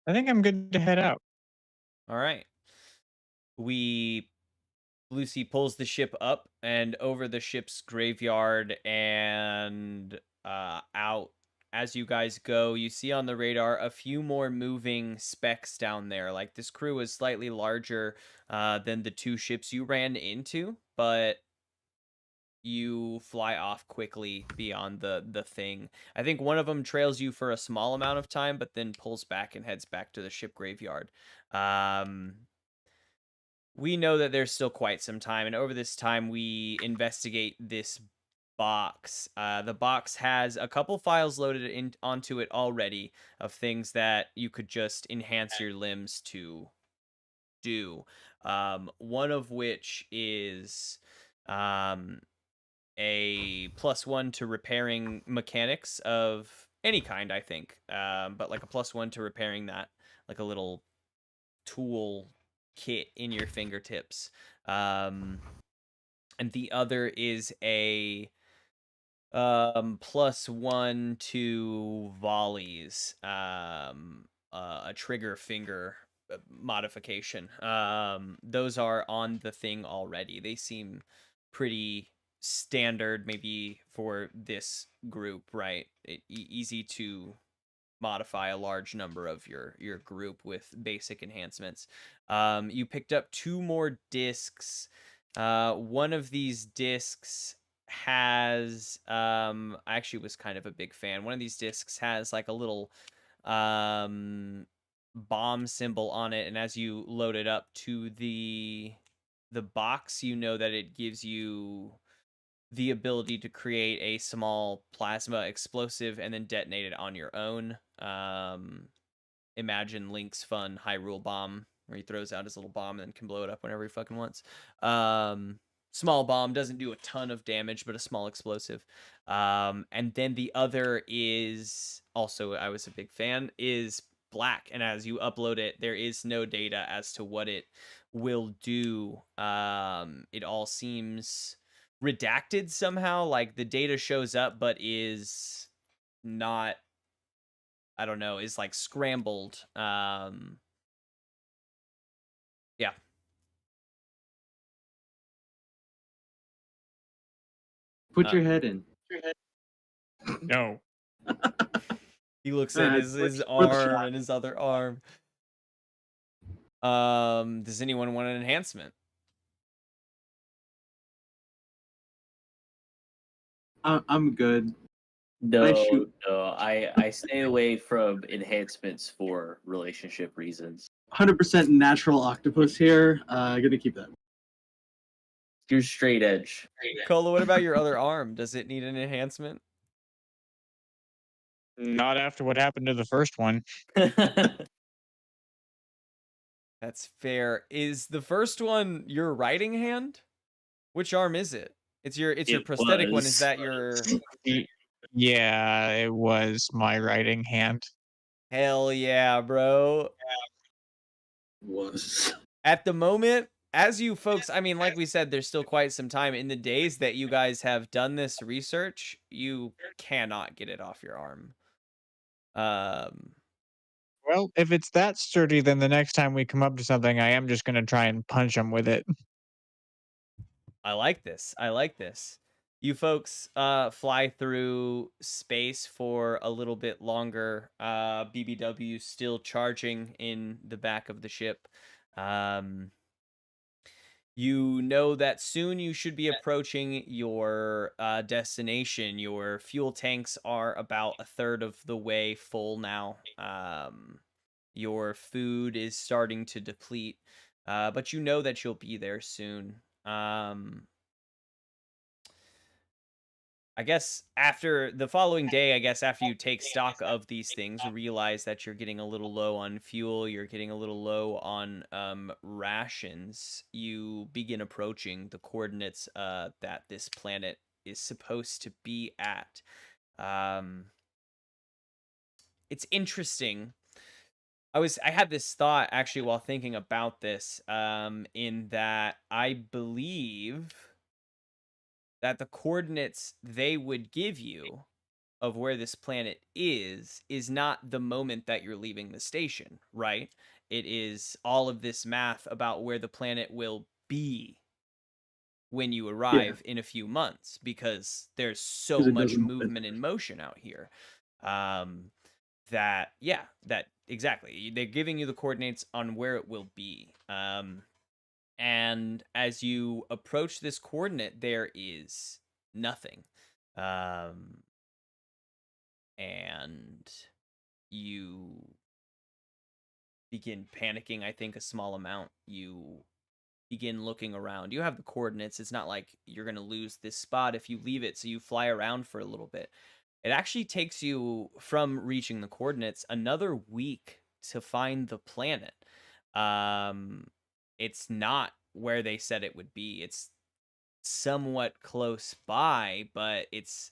I think I'm good to head out. All right. Lucy pulls the ship up and over the ship's graveyard and out. As you guys go, you see on the radar a few more moving specks down there. Like, this crew is slightly larger than the two ships you ran into, but you fly off quickly beyond the thing. I think one of them trails you for a small amount of time, but then pulls back and heads back to the ship graveyard. We know that there's still quite some time, and over this time, we investigate this box. The box has a couple files loaded onto it already of things that you could just enhance your limbs to do. One of which is a +1 to repairing mechanics of any kind, I think. But like a +1 to repairing that, like a little tool kit in your fingertips. And the other is a +1 to volleys, a trigger finger modification. Those are on the thing already. They seem pretty standard, maybe for this group, right? Easy to modify a large number of your group with basic enhancements. You picked up 2 more discs. One of these discs has I actually was kind of a big fan. One of these discs has like a little bomb symbol on it, and as you load it up to the box, you know that it gives you the ability to create a small plasma explosive and then detonate it on your own. Imagine Link's fun Hyrule bomb, where he throws out his little bomb and then can blow it up whenever he fucking wants. Small bomb, doesn't do a ton of damage, but a small explosive. And then the other is also, I was a big fan, is black. And as you upload it, there is no data as to what it will do. It all seems redacted somehow. Like, the data shows up, but is not, I don't know, is like scrambled. Yeah. Put your head in. No. He looks at his arm and his other arm. Does anyone want an enhancement? I'm good. No, shoot. no. I stay away from enhancements for relationship reasons. 100% natural octopus here. Gonna keep that. You're straight edge. Cola, what about your other arm? Does it need an enhancement? Not after what happened to the first one. That's fair. Is the first one your writing hand? Which arm is it? It's your It prosthetic one. Is was. that your Yeah, it was my writing hand. Hell yeah, bro. Was. At the moment, as you folks, I mean, like we said, there's still quite some time. In the days that you guys have done this research, you cannot get it off your arm. Well, if it's that sturdy, then the next time we come up to something, I am just going to try and punch him with it. I like this. I like this. You folks fly through space for a little bit longer. BBW still charging in the back of the ship. You know that soon you should be approaching your destination. Your fuel tanks are about a third of the way full now. Your food is starting to deplete, but you know that you'll be there soon. I guess after the following day, I guess after you take stock of these things, realize that you're getting a little low on fuel, you're getting a little low on rations, you begin approaching the coordinates that this planet is supposed to be at. It's interesting. I had this thought actually while thinking about this, in that I believe that the coordinates they would give you of where this planet is not the moment that you're leaving the station, right? It is all of this math about where the planet will be when you arrive in a few months, because there's so 'Cause it much doesn't move movement and motion out here. That exactly. They're giving you the coordinates on where it will be. And as you approach this coordinate, there is nothing. And you begin panicking, I think, a small amount. You begin looking around. You have the coordinates. It's not like you're going to lose this spot if you leave it, so you fly around for a little bit. It actually takes you, from reaching the coordinates, another week to find the planet. It's not where they said it would be. It's somewhat close by, but it's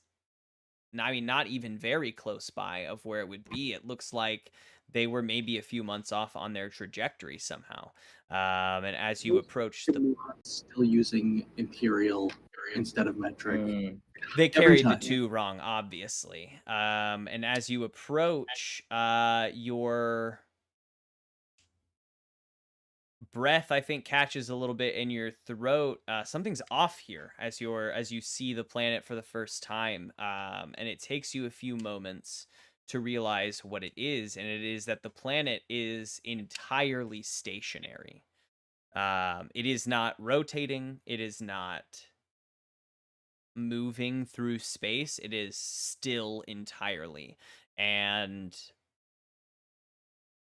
not even very close by of where it would be. It looks like they were maybe a few months off on their trajectory somehow. And as you approach the, Still using imperial instead of metric. they Every carried the time. two wrong, obviously. And as you approach, your breath, I think, catches a little bit in your throat. Something's off here as you see the planet for the first time. And it takes you a few moments to realize what it is, and it is that the planet is entirely stationary. It is not rotating, it is not moving through space, it is still entirely. And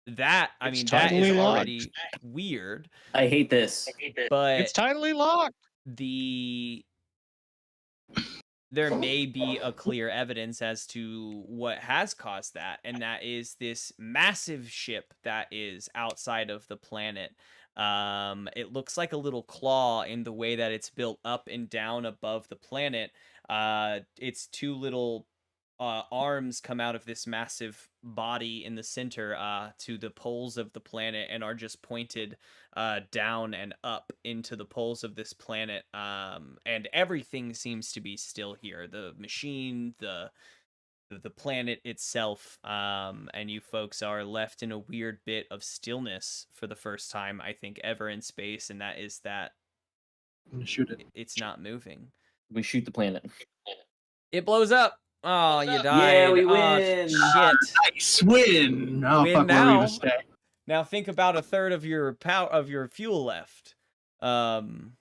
that, I It's mean, that is totally locked. already weird, I hate this. but It's totally locked. there may be a clear evidence as to what has caused that, and that is this massive ship that is outside of the planet. It looks like a little claw in the way that it's built up and down above the planet. Its two little arms come out of this massive body in the center to the poles of the planet, and are just pointed down and up into the poles of this planet. And everything seems to be still here. The machine, the planet itself, and you folks are left in a weird bit of stillness for the first time, I think, ever in space, and that is that I'm gonna shoot it. it's not moving. We shoot the planet. It blows up. Oh, you died. Yeah, we Oh, win. shit. Nice win! Oh, Win fuck, where are we now. gonna stay? Now think about a third of your fuel left. The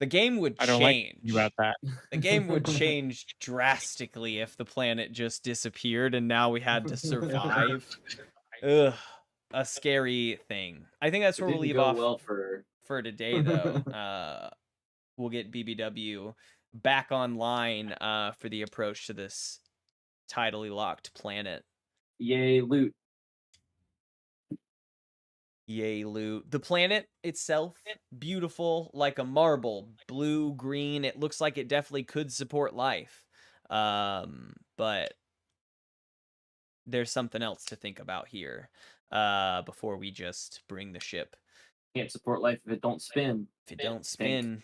game would I don't like change. thinking about that. The game would change drastically if the planet just disappeared and now we had to survive. Ugh, a scary thing. I think that's where we'll Didn't leave go off well for today, though. We'll get BBW back online for the approach to this tidally locked planet. yay loot. Yay, loot. The planet itself, beautiful, like a marble, blue, green. It looks like it definitely could support life. But there's something else to think about here before we just bring the ship. Can't support life if it don't spin. If it don't Stink. spin,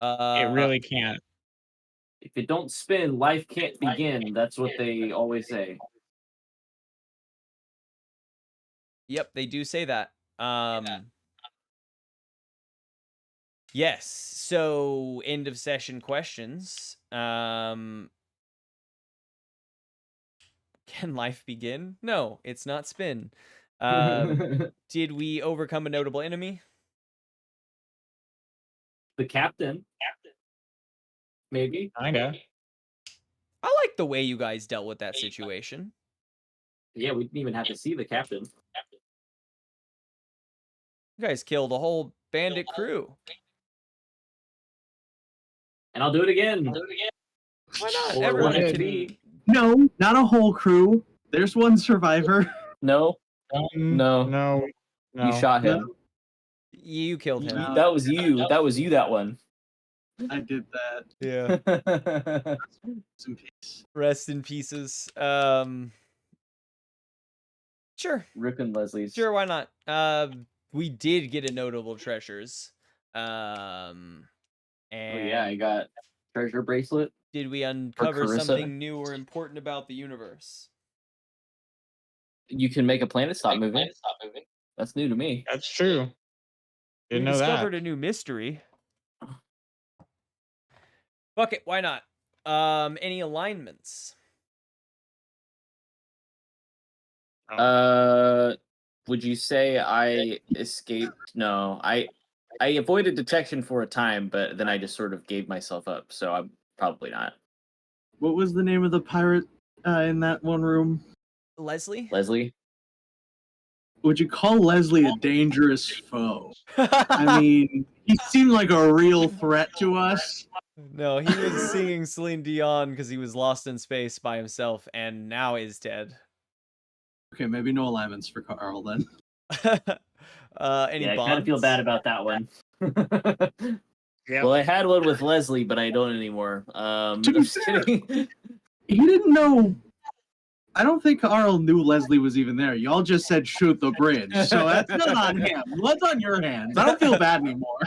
It really can't. If it don't spin, life can't begin. That's what they always say. Yep, they do say that. Yes. So end of session questions. Can life begin? No, it's not spin. Did we overcome a notable enemy? The captain. Maybe. Kinda. I like the way you guys dealt with that situation. Yeah, we didn't even have to see the captain. You guys killed a whole bandit crew. And I'll do it again. Why not? Or Everyone one it can... entity. No, not a whole crew. There's one survivor. No, No. you No. shot him. You killed him. No. That was you. That was you. That one. I did that. Yeah. Some peace. Rest in pieces. Sure. Rip and Leslie's. Sure, why not? We did get a notable treasures. And Oh yeah, I got treasure bracelet. did we uncover Carissa. something new or important about the universe? You can make a planet stop moving. That's new to me. That's true. We Didn't know that. discovered a new mystery. Fuck it, why not? Any alignments? Would you say I escaped? No, I avoided detection for a time, but then I just sort of gave myself up. So I'm probably not. What was the name of the pirate in that one room? Leslie? Leslie. Would you call Leslie a dangerous foe? I mean, he seemed like a real threat to us. No, he was singing Celine Dion because he was lost in space by himself and now is dead. Okay, maybe no alignments for Carl then. Any Yeah, I bonds? kind of feel bad about that one. Yep. Well, I had one with Leslie, but I don't anymore. To be Just fair- kidding. He didn't know. I don't think Carl knew Leslie was even there. Y'all just said shoot the bridge, so that's not on him. What's on your hands? I don't feel bad anymore.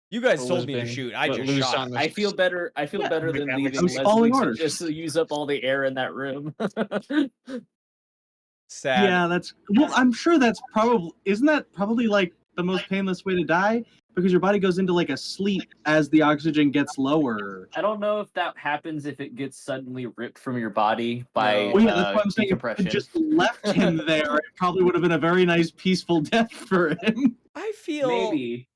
You guys Or told was me to being shoot. I let just loose shot. on the I feel better. I feel Yeah, better than I'm leaving following Leslie orders. to just use up all the air in that room. Sad. Yeah, that's well. I'm sure that's probably isn't that probably like the most painless way to die because your body goes into like a sleep as the oxygen gets lower. I don't know if that happens if it gets suddenly ripped from your body by No. Well, yeah, that's why I'm saying if decompression. you just left him there, it probably would have been a very nice, peaceful death for him. I feel. Maybe.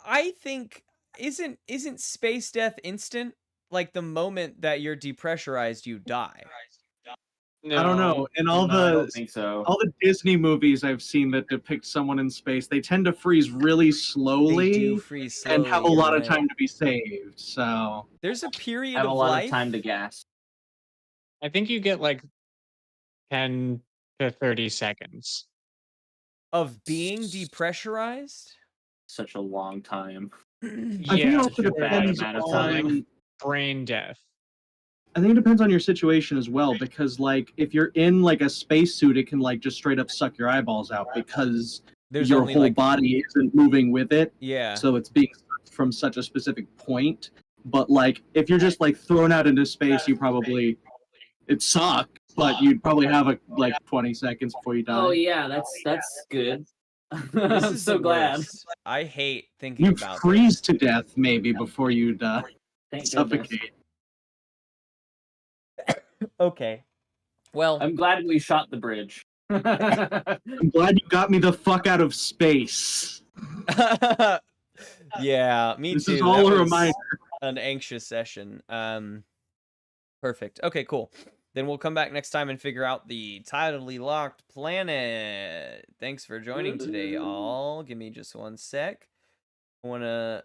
I think isn't space death instant? Like the moment that you're depressurized, you die. I don't know. In all No, I the don't think so. all the Disney movies I've seen that depict someone in space, they tend to freeze really They slowly do freeze slowly. and have a you're lot of right. time to be saved. So There's a period Have of a lot life of time to gas. I think you get like 10 to 30 seconds. of being depressurized. Such a long time. I think Yeah, it also such a bad depends amount of on. time. brain death. I think it depends on your situation as well, because like if you're in like a spacesuit, it can like just straight up suck your eyeballs out because There's your only whole like body isn't moving with it. yeah. So it's being sucked from such a specific point. But like if you're just like thrown out into space, you probably it sucked, but you'd probably have a like 20 seconds before you die. Oh yeah, that's good. This I'm is so the glad. worst. I hate thinking You'd about freeze to death maybe before you'd Thank goodness. suffocate. this. Okay. Well, I'm glad we shot the bridge. I'm glad you got me the fuck out of space. yeah, me This too. is all That a was reminder. an anxious session. Perfect. Okay, cool. Then we'll come back next time and figure out the tidally locked planet. Thanks for joining today, all. Give me just one sec. I want to